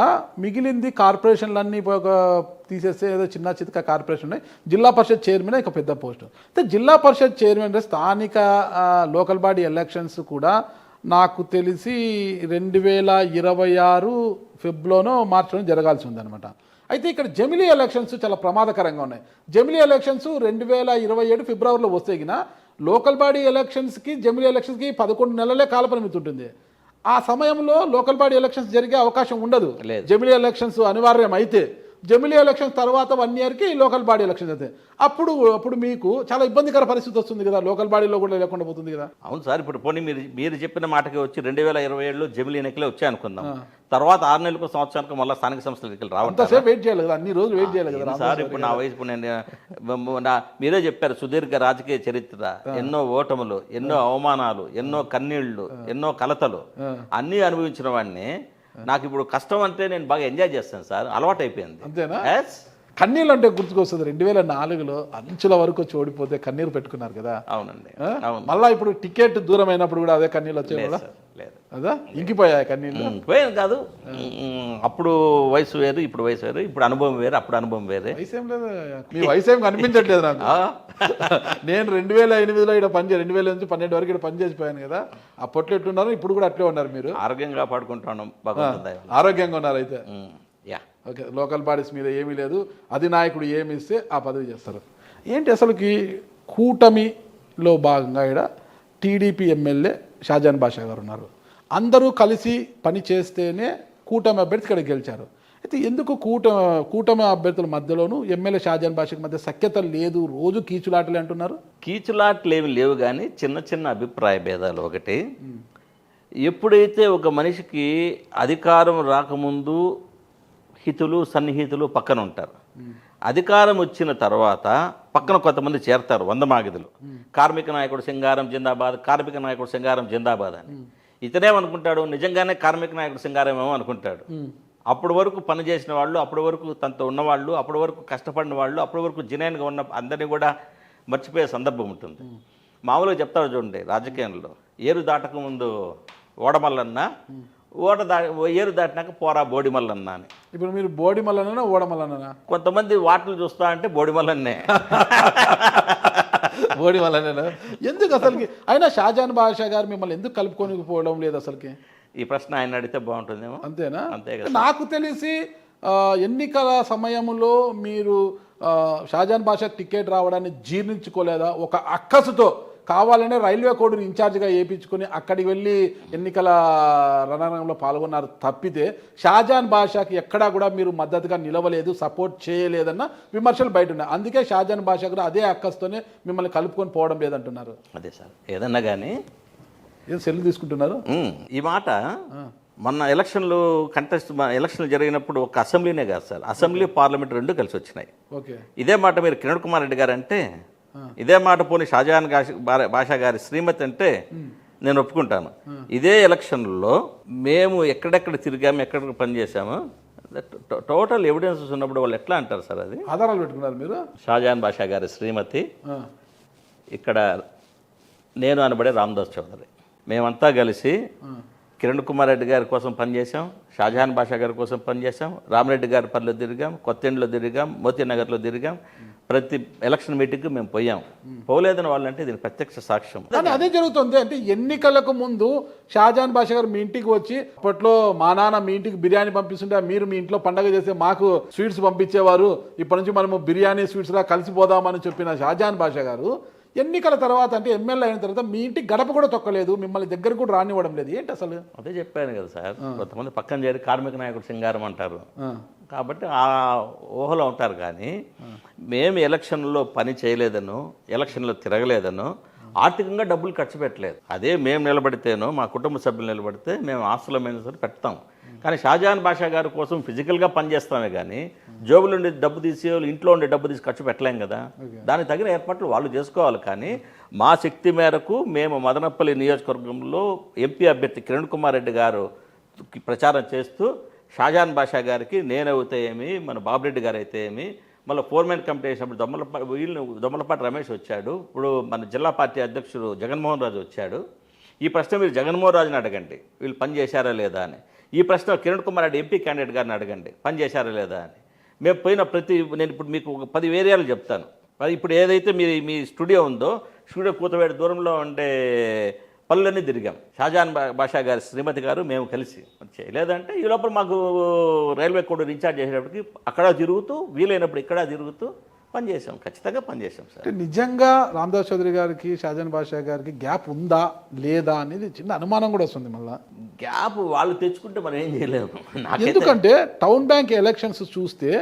మిగిలింది కార్పొరేషన్లన్నీ తీసేస్తే ఏదో చిన్న చితక కార్పొరేషన్ ఉన్నాయి. జిల్లా పరిషత్ చైర్మన్ ఇక పెద్ద పోస్టు. అయితే జిల్లా పరిషత్ చైర్మన్ స్థానిక లోకల్ బాడీ ఎలక్షన్స్ కూడా నాకు తెలిసి 2026 ఫిబ్రవరిలోనో మార్చిలోనో జరగాల్సి ఉందన్నమాట. అయితే ఇక్కడ జమిలీ ఎలక్షన్స్ చాలా ప్రమాదకరంగా ఉన్నాయి. జమిలీ ఎలక్షన్స్ 2027 ఫిబ్రవరిలో వస్తేగిన లోకల్ బాడీ ఎలక్షన్స్కి జమిలీ ఎలక్షన్స్కి 11 నెలలే కాలపరిమితి ఉంటుంది. ఆ సమయంలో లోకల్ బాడీ ఎలక్షన్స్ జరిగే అవకాశం ఉండదు. జమిలీ ఎలక్షన్స్ అనివార్యం అయితే జమిలీ ఎలక్షన్స్ తర్వాత 1 ఇయర్కి లోకల్ బాడీ ఎలక్షన్స్ అయితే అప్పుడు మీకు చాలా ఇబ్బందికర పరిస్థితి వస్తుంది కదా, లోకల్ బాడీలో కూడా లేకుండా పోతుంది కదా. అవును సార్. ఇప్పుడు పోనీ మీరు చెప్పిన మాటకి వచ్చి 2027లో జమిలీ ఎన్నికలే వచ్చాయి అనుకుందాం. తర్వాత 6 నెలలకు సంవత్సరానికి మళ్ళీ స్థానిక సంస్థల ఎన్నికలు రావాలి. వెయిట్ చేయాలి కదా, అన్ని రోజులు వెయిట్ చేయాలి కదా సార్. ఇప్పుడు నా వయసు, మీరే చెప్పారు సుదీర్ఘ రాజకీయ చరిత్ర, ఎన్నో ఓటములు, ఎన్నో అవమానాలు, ఎన్నో కన్నీళ్లు, ఎన్నో కలతలు అన్నీ అనుభవించిన వాడిని. నాకు ఇప్పుడు కష్టం అంటే నేను బాగా ఎంజాయ్ చేస్తాను సార్, అలవాటు అయిపోయింది. అంతేనా? కన్నీళ్ళు అంటే గుర్తుకొస్తుంది. 2004లో అంచుల వరకు వచ్చి ఓడిపోతే కన్నీరు పెట్టుకున్నారు కదా. అవునండి. మళ్ళీ ఇప్పుడు టికెట్ దూరం అయినప్పుడు కూడా అదే కన్నీళ్ళు వచ్చాయి కదా. లేదు అదా ఇంకిపోయాయి కన్నీళ్ళు? పోయాను కాదు. అప్పుడు వయసు వేరు, ఇప్పుడు వయసు వేరు. ఇప్పుడు అనుభవం వేరు, అప్పుడు అనుభవం వేరే. వయసు ఏం లేదు, మీ వయసు ఏం కనిపించట్లేదు నాకు. నేను 2008లో ఇక్కడ 2000 నుంచి 12 వరకు ఇక్కడ పనిచేసిపోయాను కదా. అప్పట్లో ఎట్లున్నారు, ఇప్పుడు కూడా అట్లే ఉన్నారు. మీరు ఆరోగ్యంగా పడుకుంటున్నాం, ఆరోగ్యంగా ఉన్నారు. అయితే ఓకే, లోకల్ బాడీస్ మీద ఏమీ లేదు, అధినాయకుడు ఏమి ఇస్తే ఆ పదవి చేస్తారు. ఏంటి అసలుకి కూటమిలో భాగంగా ఇక్కడ టీడీపీ ఎమ్మెల్యే షాజాన్ బాషా గారు ఉన్నారు. అందరూ కలిసి పని చేస్తేనే కూటమి అభ్యర్థి ఇక్కడ గెలిచారు. అయితే ఎందుకు కూటమి అభ్యర్థుల మధ్యలోనూ ఎమ్మెల్యే షాజాన్ బాషాకి మధ్య సఖ్యత లేదు, రోజు కీచులాటలే అంటున్నారు? కీచులాట్లు ఏమి లేవు కానీ చిన్న చిన్న అభిప్రాయ భేదాలు. ఒకటి, ఎప్పుడైతే ఒక మనిషికి అధికారం రాకముందు హితులు సన్నిహితులు పక్కన ఉంటారు, అధికారం వచ్చిన తర్వాత పక్కన కొంతమంది చేరతారు, వందమాగిదులు. కార్మిక నాయకుడు సింగారం జిందాబాద్, కార్మిక నాయకుడు సింగారం జిందాబాద్ అని. ఇతనేమనుకుంటాడు, నిజంగానే కార్మిక నాయకుడు సింగారం ఏమో అనుకుంటాడు. అప్పటి వరకు పనిచేసిన వాళ్ళు, అప్పటి వరకు తనతో ఉన్నవాళ్ళు, అప్పటి వరకు కష్టపడిన వాళ్ళు, అప్పటి వరకు జినైన్గా ఉన్న అందరినీ కూడా మర్చిపోయే సందర్భం ఉంటుంది. మామూలుగా చెప్తారు చూడండి, రాజకీయంలో ఏరు దాటక ముందు ఓడమల్లన్నా, ఏరు దాటినాక పోరా బోడిమల్లన్నా అని. ఇప్పుడు మీరు బోడిమల్లనా ఓడమల్లనా? కొంతమంది వార్తలు చూస్తా అంటే బోడిమల్లన్నే. బోడిమల్లనేనా? ఎందుకు అసలుకి? అయినా షాజాన్ బాషా గారు మిమ్మల్ని ఎందుకు కలుపుకొని పోవడం లేదు అసలుకి? ఈ ప్రశ్న ఆయన అడిగితే బాగుంటుందేమో. అంతేనా? అంతే కదా. నాకు తెలిసి ఎన్నికల సమయంలో మీరు షాజాన్ బాషా టికెట్ రావడాన్ని జీర్ణించుకోలేదా? ఒక అక్కసుతో కావాలనే రైల్వే కోడ్ని ఇన్ఛార్జ్గా వేయించుకుని అక్కడికి వెళ్ళి ఎన్నికల రణరంగంలో పాల్గొన్నారు తప్పితే షాజాన్ బాషాకి ఎక్కడా కూడా మీరు మద్దతుగా నిలవలేదు, సపోర్ట్ చేయలేదన్న విమర్శలు బయట ఉన్నాయి. అందుకే షాజాన్ బాషా కూడా అదే అక్కస్తోనే మిమ్మల్ని కలుపుకొని పోవడం లేదంటున్నారు. అదే సార్, ఏదన్నా కానీ ఏం సెల్లు తీసుకుంటున్నారు? ఈ మాట మొన్న ఎలక్షన్లు జరిగినప్పుడు ఒక అసెంబ్లీనే కాదు సార్, అసెంబ్లీ పార్లమెంట్ రెండు కలిసి వచ్చినాయి. ఓకే, ఇదే మాట మీరు కిరణ్ కుమార్ రెడ్డి గారు అంటే, ఇదే మాట పోనీ షాజహాన్ బాషా గారి శ్రీమతి అంటే నేను ఒప్పుకుంటాను. ఇదే ఎలక్షన్లో మేము ఎక్కడెక్కడ తిరిగాము, ఎక్కడెక్కడ పనిచేసాము, టోటల్ ఎవిడెన్సెస్ ఉన్నప్పుడు వాళ్ళు ఎట్లా అంటారు సార్? అది ఆధారాలు పెట్టుకున్నారు మీరు? షాజహాన్ బాషా గారి శ్రీమతి, ఇక్కడ నేను అనబడే రామదాస్ చౌదరి, మేమంతా కలిసి కిరణ్ కుమార్ రెడ్డి గారి కోసం పనిచేసాం, షాజహాన్ బాషా గారి కోసం పనిచేసాం, రామరెడ్డి గారి పనిలో తిరిగాం, కొత్తెండ్లో తిరిగాం, మోతీనగర్లో తిరిగాం. ప్రతి ఎలక్షన్ మీటింగ్కి మేము పోయాం. పోలేదని వాళ్ళంటే దీని ప్రత్యక్ష సాక్ష్యం. కానీ అదే జరుగుతుంది. అంటే ఎన్నికలకు ముందు షాజహాన్ బాషా గారు మీ ఇంటికి వచ్చి, అప్పట్లో మా నాన్న మీ ఇంటికి బిర్యానీ పంపిస్తుంటే మీరు మీ ఇంట్లో పండగ చేస్తే మాకు స్వీట్స్ పంపించేవారు, ఇప్పటి నుంచి మనము బిర్యానీ స్వీట్స్లా కలిసిపోదామని చెప్పిన షాజహాన్ బాషా గారు ఎన్నికల తర్వాత, అంటే ఎమ్మెల్యే అయిన తర్వాత మీ ఇంటికి గడప కూడా తొక్కలేదు, మిమ్మల్ని దగ్గర కూడా రానివ్వడం లేదు. ఏంటి అసలు? అదే చెప్పాను కదా సార్, కొంతమంది పక్కన చేరి కార్మిక నాయకుడు సింగారం అంటారు కాబట్టి ఆ ఊహలో ఉంటారు. కానీ మేము ఎలక్షన్లో పని చేయలేదనో, ఎలక్షన్లో తిరగలేదనో, ఆర్థికంగా డబ్బులు ఖర్చు పెట్టలేదు. అదే మేము నిలబడితేనో, మా కుటుంబ సభ్యులు నిలబడితే మేము ఆస్తుల మీద సరే పెడతాం. కానీ షాజహాన్ బాషా గారి కోసం ఫిజికల్గా పనిచేస్తామే కానీ జోబులు ఉండే డబ్బు తీసి, ఇంట్లో ఉండే డబ్బు తీసి ఖర్చు పెట్టలేం కదా. దానికి తగిన ఏర్పాట్లు వాళ్ళు చేసుకోవాలి. కానీ మా శక్తి మేరకు మేము మదనపల్లి నియోజకవర్గంలో ఎంపీ అభ్యర్థి కిరణ్ కుమార్ రెడ్డి గారు ప్రచారం చేస్తూ షాజహాన్ బాషా గారికి నేనైతే ఏమి, మన బాబురెడ్డి గారు అయితే ఏమి, మళ్ళీ ఫోర్మెన్ కమిటీ వేసినప్పుడు దొమ్మలపాటి రమేష్ వచ్చాడు, ఇప్పుడు మన జిల్లా పార్టీ అధ్యక్షుడు జగన్మోహన్ రాజు వచ్చాడు. ఈ ప్రశ్న మీరు జగన్మోహన్ రాజుని అడగండి, వీళ్ళు పని చేశారా లేదా అని. ఈ ప్రశ్న కిరణ్ కుమార్ రెడ్డి ఎంపీ క్యాండిడేట్ గారిని అడగండి, పని చేశారా లేదా అని. మేము పోయిన నేను ఇప్పుడు మీకు ఒక 10 ఏరియాలు చెప్తాను. ఇప్పుడు ఏదైతే మీ స్టూడియో ఉందో, స్టూడియో కూతవేడు దూరంలో ఉండే పనులన్నీ తిరిగాం. షాజహాన్ బాషా గారి శ్రీమతి గారు మేము కలిసి చేయలేదంటే, ఈ లోపల మాకు రైల్వే కోడ్ రీఛార్జ్ చేసేటప్పటికి అక్కడ తిరుగుతూ, వీలైనప్పుడు ఇక్కడ తిరుగుతూ పనిచేసాం. ఖచ్చితంగా పనిచేసాం సార్. నిజంగా రామదాస్ చౌదరి గారికి షాజహాన్ బాషా గారికి గ్యాప్ ఉందా లేదా అనేది చిన్న అనుమానం కూడా వస్తుంది. మళ్ళీ గ్యాప్ వాళ్ళు తెచ్చుకుంటే మనం ఏం చేయలేము. ఎందుకంటే టౌన్ బ్యాంక్ ఎలక్షన్స్ చూస్తే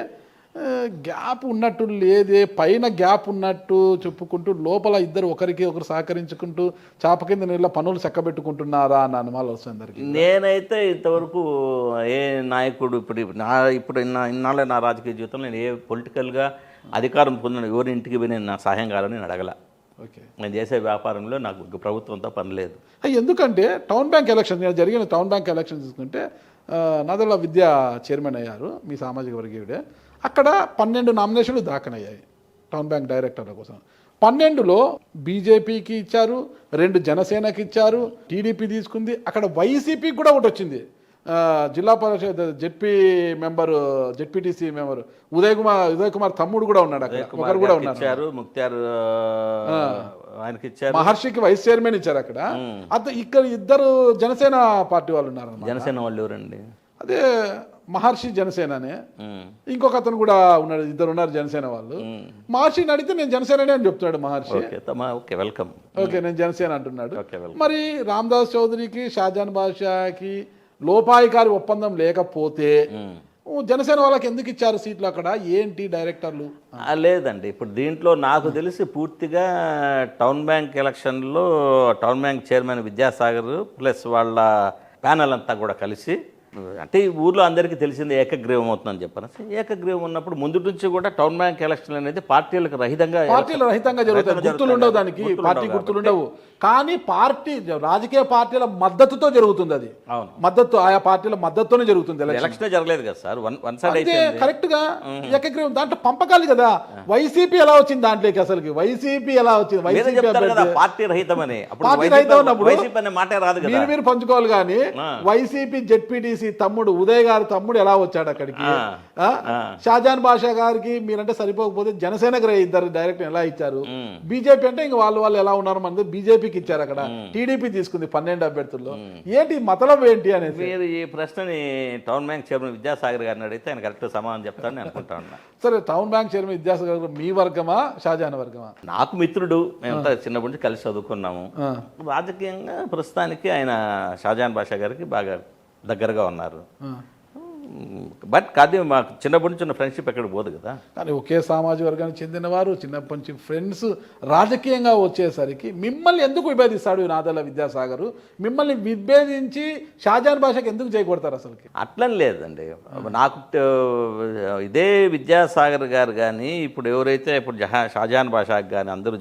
గ్యాప్ ఉన్నట్టు లేదే, పైన గ్యాప్ ఉన్నట్టు చెప్పుకుంటూ లోపల ఇద్దరు ఒకరికి ఒకరు సహకరించుకుంటూ చాప కింద నీళ్ళ పనులు చక్కబెట్టుకుంటున్నారా అన్న అనుమానం వస్తుంది అందరికి. నేనైతే ఇంతవరకు ఏ నాయకుడు ఇప్పుడు ఇన్నాళ్ళ నా రాజకీయ జీవితంలో నేను ఏ పొలిటికల్గా అధికారం పొందిన ఎవరి ఇంటికి పోయి నేను నా సహాయం కావాలని నేను అడగల. ఓకే, నేను చేసే వ్యాపారంలో నాకు ప్రభుత్వంతో పని లేదు. ఎందుకంటే టౌన్ బ్యాంక్ ఎలక్షన్ జరిగిన టౌన్ బ్యాంక్ ఎలక్షన్ చూసుకుంటే నాదెళ్ల విద్య చైర్మన్ అయ్యారు, మీ సామాజిక వర్గీయుడే. అక్కడ 12 నామినేషన్లు దాఖలయ్యాయి టౌన్ బ్యాంక్ డైరెక్టర్ల కోసం. 12లో బీజేపీకి ఇచ్చారు, 2 జనసేనకి ఇచ్చారు, టీడీపీ తీసుకుంది. అక్కడ వైసీపీకి కూడా ఒకటి వచ్చింది. జిల్లా పరిషత్ జెడ్పీటీసీ మెంబరు ఉదయ్ కుమార్ తమ్ముడు కూడా ఉన్నాడు అక్కడ, ఒకరు కూడా ఉన్నారు. మహర్షికి వైస్ చైర్మన్ ఇచ్చారు అక్కడ. ఇక్కడ 2 జనసేన పార్టీ వాళ్ళు ఉన్నారు. జనసేన వాళ్ళు ఎవరండి? అదే మహర్షి జనసేననే, ఉమ్, ఇంకొక అతను కూడా ఉన్నాడు, ఇద్దరు ఉన్నారు జనసేన వాళ్ళు. మహర్షిని అడిగితే నేను జనసేననే అని చెప్తాడు Maharshi. Okay okay welcome. Okay నేను జనసేన అంటున్నాడు. Okay welcome. మరి రామదాస్ చౌదరికి షాజాన్ బాషాకి లోపాయికారి ఒప్పందం లేకపోతే జనసేన వాళ్ళకి ఎందుకు ఇచ్చారు సీట్లు అక్కడ? ఏంటి డైరెక్టర్లు? లేదండి, ఇప్పుడు దీంట్లో నాకు తెలిసి పూర్తిగా టౌన్ బ్యాంక్ ఎలక్షన్లో town bank chairman Vidyasagar plus వాళ్ళ ప్యానల్ అంతా కూడా కలిసి, అంటే ఈ ఊర్లో అందరికీ తెలిసింది ఏకగ్రీవం అవుతుందని చెప్పాను. ఏకగ్రీవం ఉన్నప్పుడు ముందు నుంచి కూడా టౌన్ బ్యాంక్ ఎలక్షన్ అనేది పార్టీలకు రహితంగా జరుగుతాయి. గుర్తులు ఉండవు దానికి, పార్టీ గుర్తులు ఉండవు. కానీ పార్టీ రాజకీయ పార్టీల మద్దతుతో జరుగుతుంది. అది మద్దతు, ఆయా పార్టీల మద్దతుతోనే జరుగుతుంది. ఎలక్షన్ జరగలేదు కదా సార్, వన్ సైడ్ అయితే కరెక్ట్ గా ఏకగ్రీవం దాంట్లో పంపకాలి కదా. వైసీపీ ఎలా వచ్చింది దాంట్లోకి? అసలు వైసీపీ ఎలా వచ్చింది? పార్టీ రహితమని మాటే రాదు కదా, మీరు పంచుకోవాలి. కానీ వైసీపీ జెడ్పీటీసీ తమ్ముడు ఉదయ్ గారి తమ్ముడు ఎలా వచ్చాడు అక్కడికి? షాజాన్ బాషా గారికి మీరంటే సరిపోకపోతే జనసేనకు ఇద్దరు డైరెక్ట్ ఎలా ఇచ్చారు? బీజేపీ అంటే ఇంక వాళ్ళు ఎలా ఉన్నారు మన బీజేపీకి ఇచ్చారు. అక్కడ టీడీపీ తీసుకుంది 12 అభ్యర్థుల్లో. ఏంటి మతలం ఏంటి అనేది మీరు ఈ ప్రశ్నని టౌన్ బ్యాంక్ చైర్మన్ విద్యాసాగర్ గారిని అడిగితే ఆయన కరెక్ట్ సమాధానం చెప్తారని అనుకుంటా ఉన్నా. సరే, టౌన్ బ్యాంక్ చైర్మన్ విద్యాసాగర్ గారు మీ వర్గమా షాజాన్ వర్గమా? నాకు మిత్రుడు, మేమంతా చిన్నప్పటి నుంచి కలిసి చదువుకున్నాము. రాజకీయంగా ప్రస్తుతానికి ఆయన షాజాన్ బాషా గారికి బాగా దగ్గరగా ఉన్నారు. బట్ కాదు, మాకు చిన్నప్పటి నుంచి ఉన్న ఫ్రెండ్షిప్ ఎక్కడికి పోదు కదా. కానీ ఒకే సామాజిక వర్గానికి చెందిన వారు, చిన్నప్పటి నుంచి ఫ్రెండ్స్, రాజకీయంగా వచ్చేసరికి మిమ్మల్ని ఎందుకు విభేదిస్తాడు నాదెళ్ల విద్యాసాగర్? మిమ్మల్ని విభేదించి షాజాన్ భాషకి ఎందుకు చేయకూడతారు అసలుకి? అట్లని లేదండి, నాకు ఇదే విద్యాసాగర్ గారు కానీ ఇప్పుడు ఎవరైతే ఇప్పుడు షాజాన్ భాషకి కానీ అందరూ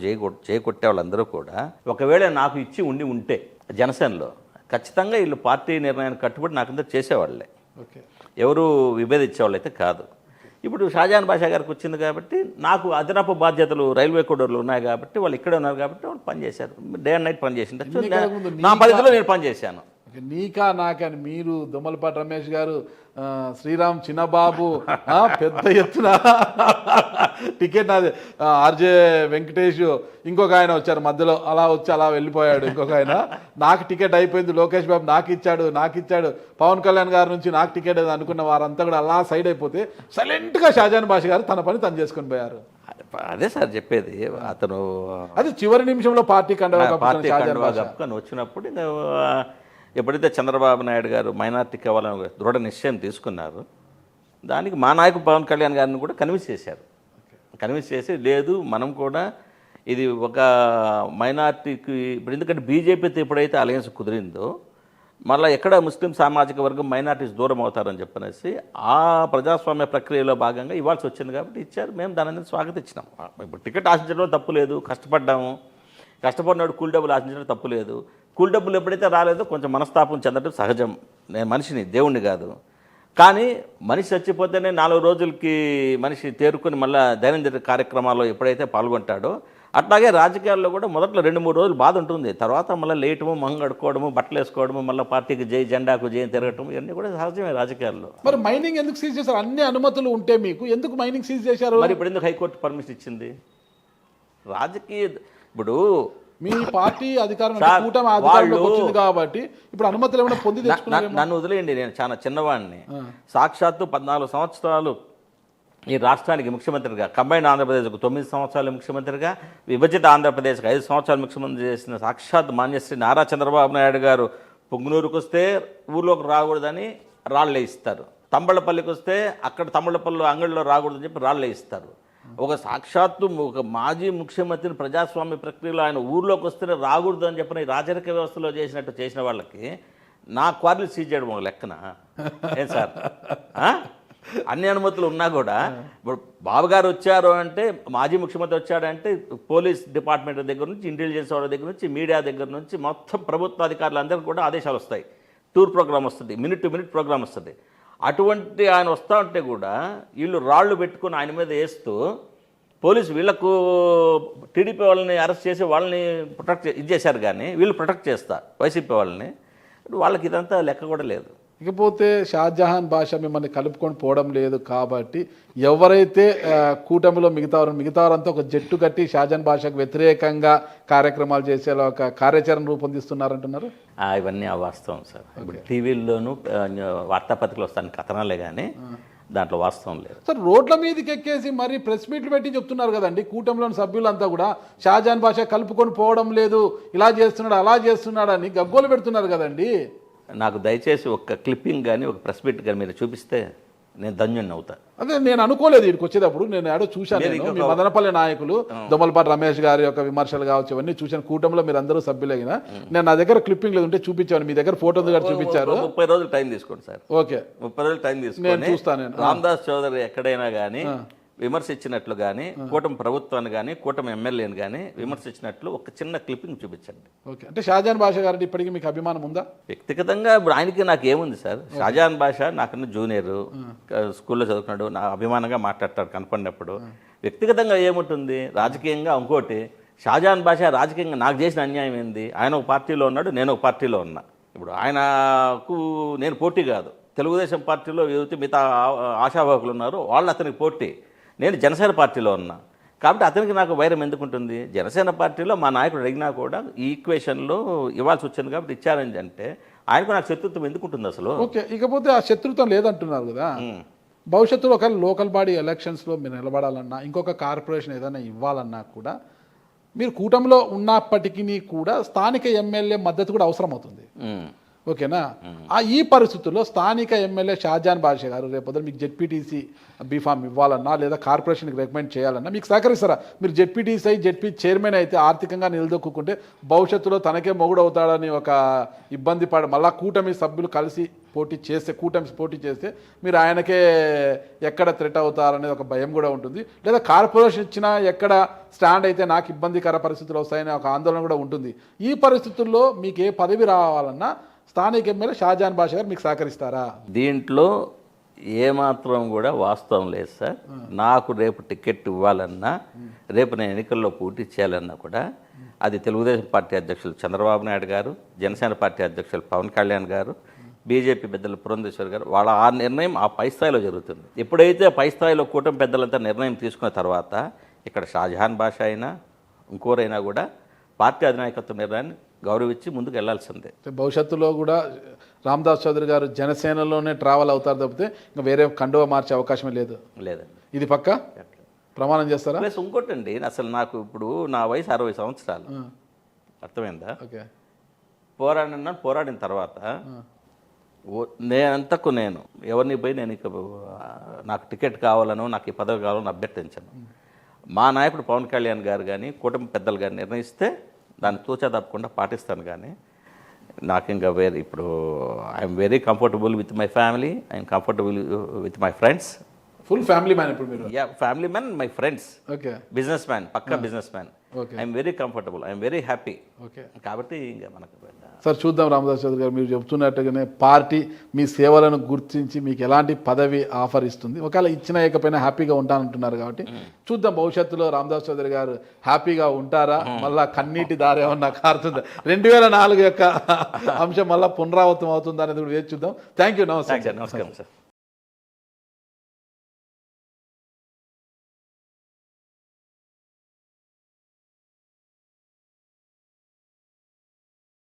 చేకొట్టే వాళ్ళందరూ కూడా ఒకవేళ నాకు ఇచ్చి ఉంటే జనసేనలో ఖచ్చితంగా వీళ్ళు పార్టీ నిర్ణయానికి కట్టుబడి నాకందరూ చేసేవాళ్ళే, ఎవరు విభేదించేవాళ్ళు అయితే కాదు. ఇప్పుడు షాజాన్ బాషా గారికి వచ్చింది కాబట్టి నాకు అదనపు బాధ్యతలు రైల్వే కోడర్లు ఉన్నాయి కాబట్టి వాళ్ళు ఇక్కడే ఉన్నారు కాబట్టి వాళ్ళు పనిచేశారు, డే అండ్ నైట్ పనిచేసింది. నా పరిధిలో నేను పనిచేశాను. నీకా నాకని మీరు దొమ్మలపాటి రమేష్ గారు, శ్రీరామ్ చిన్నబాబు పెద్ద ఎత్తున టికెట్ నాది, ఆర్జే వెంకటేష్ ఇంకొక ఆయన వచ్చారు మధ్యలో, అలా వచ్చి అలా వెళ్ళిపోయాడు. ఇంకొక ఆయన నాకు టికెట్ అయిపోయింది, లోకేష్ బాబు నాకు ఇచ్చాడు, పవన్ కళ్యాణ్ గారి నుంచి నాకు టికెట్ అనుకున్న వారంతా కూడా అలా సైడ్ అయిపోతే సైలెంట్గా షాజాన్ బాషా గారు తన పని తను చేసుకుని పోయారు. అదే సార్ చెప్పేది, అతను అది చివరి నిమిషంలో పార్టీ కప్పుకొని వచ్చినప్పుడు ఎప్పుడైతే చంద్రబాబు నాయుడు గారు మైనార్టీ కావాలని దృఢ నిశ్చయం తీసుకున్నారు, దానికి మా నాయకుడు పవన్ కళ్యాణ్ గారిని కూడా కన్విన్స్ చేసి లేదు మనం కూడా ఇది ఒక మైనార్టీకి ఇప్పుడు, ఎందుకంటే బీజేపీతో ఎప్పుడైతే అలయన్స్ కుదిరిందో మళ్ళీ ఎక్కడ ముస్లిం సామాజిక వర్గం మైనార్టీస్ దూరం అవుతారని చెప్పనేసి ఆ ప్రజాస్వామ్య ప్రక్రియలో భాగంగా ఇవ్వాల్సి వచ్చింది కాబట్టి ఇచ్చారు. మేము దానిని స్వాగతించినాం. ఇప్పుడు టికెట్ ఆశించడం తప్పు లేదు, కష్టపడినాడు కూల్ డబ్బులు ఆశించడం తప్పు లేదు. కూల్ డబ్బులు ఎప్పుడైతే రాలేదో కొంచెం మనస్తాపం చెందడం సహజం. నేను మనిషిని, దేవుణ్ణి కాదు. కానీ మనిషి చచ్చిపోతేనే 4 రోజులకి మనిషి తేరుకొని మళ్ళీ దైనందిన కార్యక్రమాల్లో ఎప్పుడైతే పాల్గొంటాడో అట్లాగే రాజకీయాల్లో కూడా మొదట్లో 2-3 రోజులు బాధ ఉంటుంది, తర్వాత మళ్ళీ లేయటము, మొహం కడుక్కోవడము, బట్టలు వేసుకోవడము, మళ్ళీ పార్టీకి జెండాకు జై తిరగటం, ఇవన్నీ కూడా సహజమే రాజకీయాల్లో. మరి మైనింగ్ ఎందుకు సీజ్ చేశారు? అన్ని అనుమతులు ఉంటే మీకు ఎందుకు మైనింగ్ సీజ్ చేశారు? మరి ఇప్పుడు ఎందుకు హైకోర్టు పర్మిషన్ ఇచ్చింది? రాజకీయ ఇప్పుడు మీ పార్టీ అధికారం వచ్చింది కాబట్టి ఇప్పుడు అనుమతులు ఏమైనా పొంది తెచ్చుకున్నారు? నన్ను వదిలేయండి, నేను చాలా చిన్నవాడిని. సాక్షాత్తు 14 సంవత్సరాలు ఈ రాష్ట్రానికి ముఖ్యమంత్రిగా, కంబైన్డ్ ఆంధ్రప్రదేశ్కు 9 సంవత్సరాలు ముఖ్యమంత్రిగా, విభజిత ఆంధ్రప్రదేశ్కి 5 సంవత్సరాలు ముఖ్యమంత్రి చేసిన సాక్షాత్ మాన్యశ్రీ నారా చంద్రబాబు నాయుడు గారు పొంగునూరుకు వస్తే ఊర్లోకి రాకూడదని రాళ్ళే ఇస్తారు, తంబళ్ళపల్లికి వస్తే అక్కడ తమిళపల్లి అంగడిలో రాకూడదని చెప్పి రాళ్ళే ఇస్తారు. ఒక సాక్షాత్తు ఒక మాజీ ముఖ్యమంత్రిని ప్రజాస్వామ్య ప్రక్రియలో ఆయన ఊర్లోకి వస్తేనే రాకూడదు అని చెప్పిన రాజకీయ వ్యవస్థలో చేసిన వాళ్ళకి నా క్వార్లు సీజ్ చేయడం ఒక లెక్కన ఏం సార్? అన్ని అనుమతులు ఉన్నా కూడా ఇప్పుడు బాబు గారు వచ్చారు అంటే, మాజీ ముఖ్యమంత్రి వచ్చాడంటే పోలీస్ డిపార్ట్మెంట్ దగ్గర నుంచి, ఇంటెలిజెన్స్ వాళ్ళ దగ్గర నుంచి, మీడియా దగ్గర నుంచి మొత్తం ప్రభుత్వ అధికారులందరికీ కూడా ఆదేశాలు వస్తాయి, టూర్ ప్రోగ్రామ్ వస్తుంది, మినిట్ టు మినిట్ ప్రోగ్రామ్ వస్తుంది. అటువంటి ఆయన వస్తూ ఉంటే కూడా వీళ్ళు రాళ్ళు పెట్టుకుని ఆయన మీద వేస్తూ పోలీసు వీళ్ళకు టీడీపీ వాళ్ళని అరెస్ట్ చేసి వాళ్ళని ప్రొటెక్ట్ చేశారు, కానీ వీళ్ళు ప్రొటెక్ట్ చేస్తారు వైసీపీ వాళ్ళని. వాళ్ళకి ఇదంతా లెక్క కూడా లేదు. ఇకపోతే షాజహాన్ భాష మిమ్మల్ని కలుపుకొని పోవడం లేదు కాబట్టి ఎవరైతే కూటమిలో మిగతావారంతా ఒక జట్టు కట్టి షాజహాన్ భాషకు వ్యతిరేకంగా కార్యక్రమాలు చేసేలా ఒక కార్యాచరణ రూపొందిస్తున్నారంటున్నారు. ఇవన్నీ అవాస్తవం సార్. ఇప్పుడు టీవీల్లోనూ వార్తాపత్రికలు వస్తాను కథనాలే కానీ దాంట్లో వాస్తవం లేదు సార్. రోడ్ల మీదకి ఎక్కేసి మరి ప్రెస్ మీట్లు పెట్టి చెప్తున్నారు కదండి కూటమిలోని సభ్యులంతా కూడా షాజహాన్ భాష కలుపుకొని పోవడం లేదు, ఇలా చేస్తున్నాడు అలా చేస్తున్నాడు అని గగ్గోలు పెడుతున్నారు కదండి. నాకు దయచేసి ఒక క్లిప్పింగ్ కానీ ఒక ప్రెస్ మీట్ కానీ మీరు చూపిస్తే నేను ధన్యుణ్ణి అవుతా. అదే నేను అనుకోలేదు ఇక్కడికి వచ్చేటప్పుడు, నేను ఏడో చూశాను. మీ మదనపల్లి నాయకులు దొమ్మలపాటి రమేష్ గారి యొక్క విమర్శలు కావచ్చు ఇవన్నీ చూశాను. కూటమిలో మీరు అందరూ సభ్యులైన నేను నా దగ్గర క్లిప్పింగ్ లేదు ఉంటే చూపించాను. మీ దగ్గర ఫోటో గారు చూపించారు. 30 రోజులు టైం తీసుకోండి సార్. ఓకే 30 రోజులు టైం నేను తీసుకొని చూస్తాను. రామదాస్ చౌదరి ఎక్కడైనా కానీ విమర్శించినట్లు కానీ కూటమి ప్రభుత్వాన్ని కానీ కూటమి ఎమ్మెల్యేని కానీ విమర్శించినట్లు ఒక చిన్న క్లిప్పింగ్ చూపించండి. ఓకే, అంటే షాజహాన్ భాష గారి ఇప్పటికీ మీకు అభిమానం ఉందా? వ్యక్తిగతంగా ఇప్పుడు ఆయనకి నాకు ఏముంది సార్. షాజహాన్ భాష నాకన్నా జూనియర్, స్కూల్లో చదువుకున్నాడు, నా అభిమానంగా మాట్లాడతాడు కనపడినప్పుడు. వ్యక్తిగతంగా ఏముంటుంది, రాజకీయంగా ఇంకోటి. షాజహాన్ భాష రాజకీయంగా నాకు చేసిన అన్యాయం ఏంది? ఆయన ఒక పార్టీలో ఉన్నాడు, నేను ఒక పార్టీలో ఉన్నా. ఇప్పుడు ఆయనకు నేను పోటీ కాదు. తెలుగుదేశం పార్టీలో ఏదైతే మిగతా ఆశావాహకులు ఉన్నారో వాళ్ళు అతనికి పోటీ. నేను జనసేన పార్టీలో ఉన్నా కాబట్టి అతనికి నాకు వైరం ఎందుకుంటుంది? జనసేన పార్టీలో మా నాయకుడు అడిగినా కూడా ఈ ఈక్వేషన్లో ఇవ్వాల్సి వచ్చింది కాబట్టి ఇచ్చారని అంటే ఆయనకు నాకు శత్రుత్వం ఎందుకుంటుంది అసలు? ఓకే, ఇకపోతే ఆ శత్రుత్వం లేదంటున్నారు కదా. భవిష్యత్తులో ఒక లోకల్ బాడీ ఎలక్షన్స్లో మీరు నిలబడాలన్నా ఇంకొక కార్పొరేషన్ ఏదైనా ఇవ్వాలన్నా కూడా మీరు కూటమిలో ఉన్నప్పటికీ కూడా స్థానిక ఎమ్మెల్యే మద్దతు కూడా అవసరం అవుతుంది. ఓకేనా? ఈ పరిస్థితుల్లో స్థానిక ఎమ్మెల్యే షాజహాన్ భాష గారు రేపొద్దు మీకు జెడ్పీటీసీ బీఫామ్ ఇవ్వాలన్నా లేదా కార్పొరేషన్కి రికమెండ్ చేయాలన్నా మీకు సహకరిస్తారా? మీరు జెడ్పీటీసీ జెడ్పీ చైర్మన్ అయితే ఆర్థికంగా నిలదొక్కుంటే భవిష్యత్తులో తనకే మొగుడు అవుతాడని ఒక ఇబ్బంది మళ్ళా కూటమి సభ్యులు కలిసి కూటమి పోటీ చేస్తే మీరు ఆయనకే ఎక్కడ థ్రెట్ అవుతారనేది ఒక భయం కూడా ఉంటుంది. లేదా కార్పొరేషన్ ఇచ్చినా ఎక్కడ స్టాండ్ అయితే నాకు ఇబ్బందికర పరిస్థితులు వస్తాయనే ఒక ఆందోళన కూడా ఉంటుంది. ఈ పరిస్థితుల్లో మీకు ఏ పదవి రావాలన్నా స్థానిక ఎమ్మెల్యే షాజహాన్ భాష గారు మీకు సహకరిస్తారా? దీంట్లో ఏమాత్రం కూడా వాస్తవం లేదు సార్. నాకు రేపు టికెట్ ఇవ్వాలన్నా, రేపు నేను ఎన్నికల్లో పోటీ చేయాలన్నా కూడా అది తెలుగుదేశం పార్టీ అధ్యక్షులు చంద్రబాబు నాయుడు గారు, జనసేన పార్టీ అధ్యక్షులు పవన్ కళ్యాణ్ గారు, బీజేపీ పెద్దలు పురంధేశ్వర్ గారు వాళ్ళ ఆ నిర్ణయం ఆ పై స్థాయిలో జరుగుతుంది. ఎప్పుడైతే పై స్థాయిలో కూటమి పెద్దలంతా నిర్ణయం తీసుకున్న తర్వాత ఇక్కడ షాజహాన్ భాష అయినా ఇంకోరైనా కూడా పార్టీ అధినాయకత్వ నిర్ణయాన్ని గౌరవించి ముందుకు వెళ్లాల్సిందే. భవిష్యత్తులో కూడా రామదాస్ చౌదరి గారు జనసేనలోనే ట్రావెల్ అవుతారు తప్పితే ఇంకా వేరే కండువా మార్చే అవకాశమే లేదండి. ఇది పక్కా ప్రమాణం చేస్తారా? ప్లస్ ఇంకోటండి, అసలు నాకు ఇప్పుడు నా వయసు 60 సంవత్సరాలు. అర్థమైందా? ఓకే, పోరాడిన తర్వాత నేనంతకు నేను ఎవరిని పోయి నేను ఇక నాకు టికెట్ కావాలను నాకు ఈ పదవి కావాలని అభ్యర్థించాను. మా నాయకుడు పవన్ కళ్యాణ్ గారు కానీ కూటమి పెద్దలు కానీ నిర్ణయిస్తే దాన్ని తూచా తప్పకుండా పాటిస్తాను. కానీ నాకు ఇంకా ఇప్పుడు I'm very comfortable with my family, I'm comfortable with my friends. Full family man ఇప్పుడు మీరు? Yeah, family man, my friends. Okay, business man, పక్కా business man. I'm very comfortable, I'm very happy. Okay, కాబట్టి ఇంకా మనకు సార్ చూద్దాం. రామదాస్ చౌదరి గారు మీరు చెప్తున్నట్టుగానే పార్టీ మీ సేవలను గుర్తించి మీకు ఎలాంటి పదవి ఆఫర్ ఇస్తుంది. ఒకవేళ ఇచ్చినా ఇకపోయినా హ్యాపీగా ఉంటానంటున్నారు కాబట్టి చూద్దాం భవిష్యత్తులో రామదాస్ చౌదరి గారు హ్యాపీగా ఉంటారా, మళ్ళా కన్నీటి దారి ఏమన్నా కారుతుందా, 2004 యొక్క అంశం మళ్ళీ పునరావృతం అవుతుందా అనేది కూడా వేచి చూద్దాం. Thank you. నమస్కారం సార్.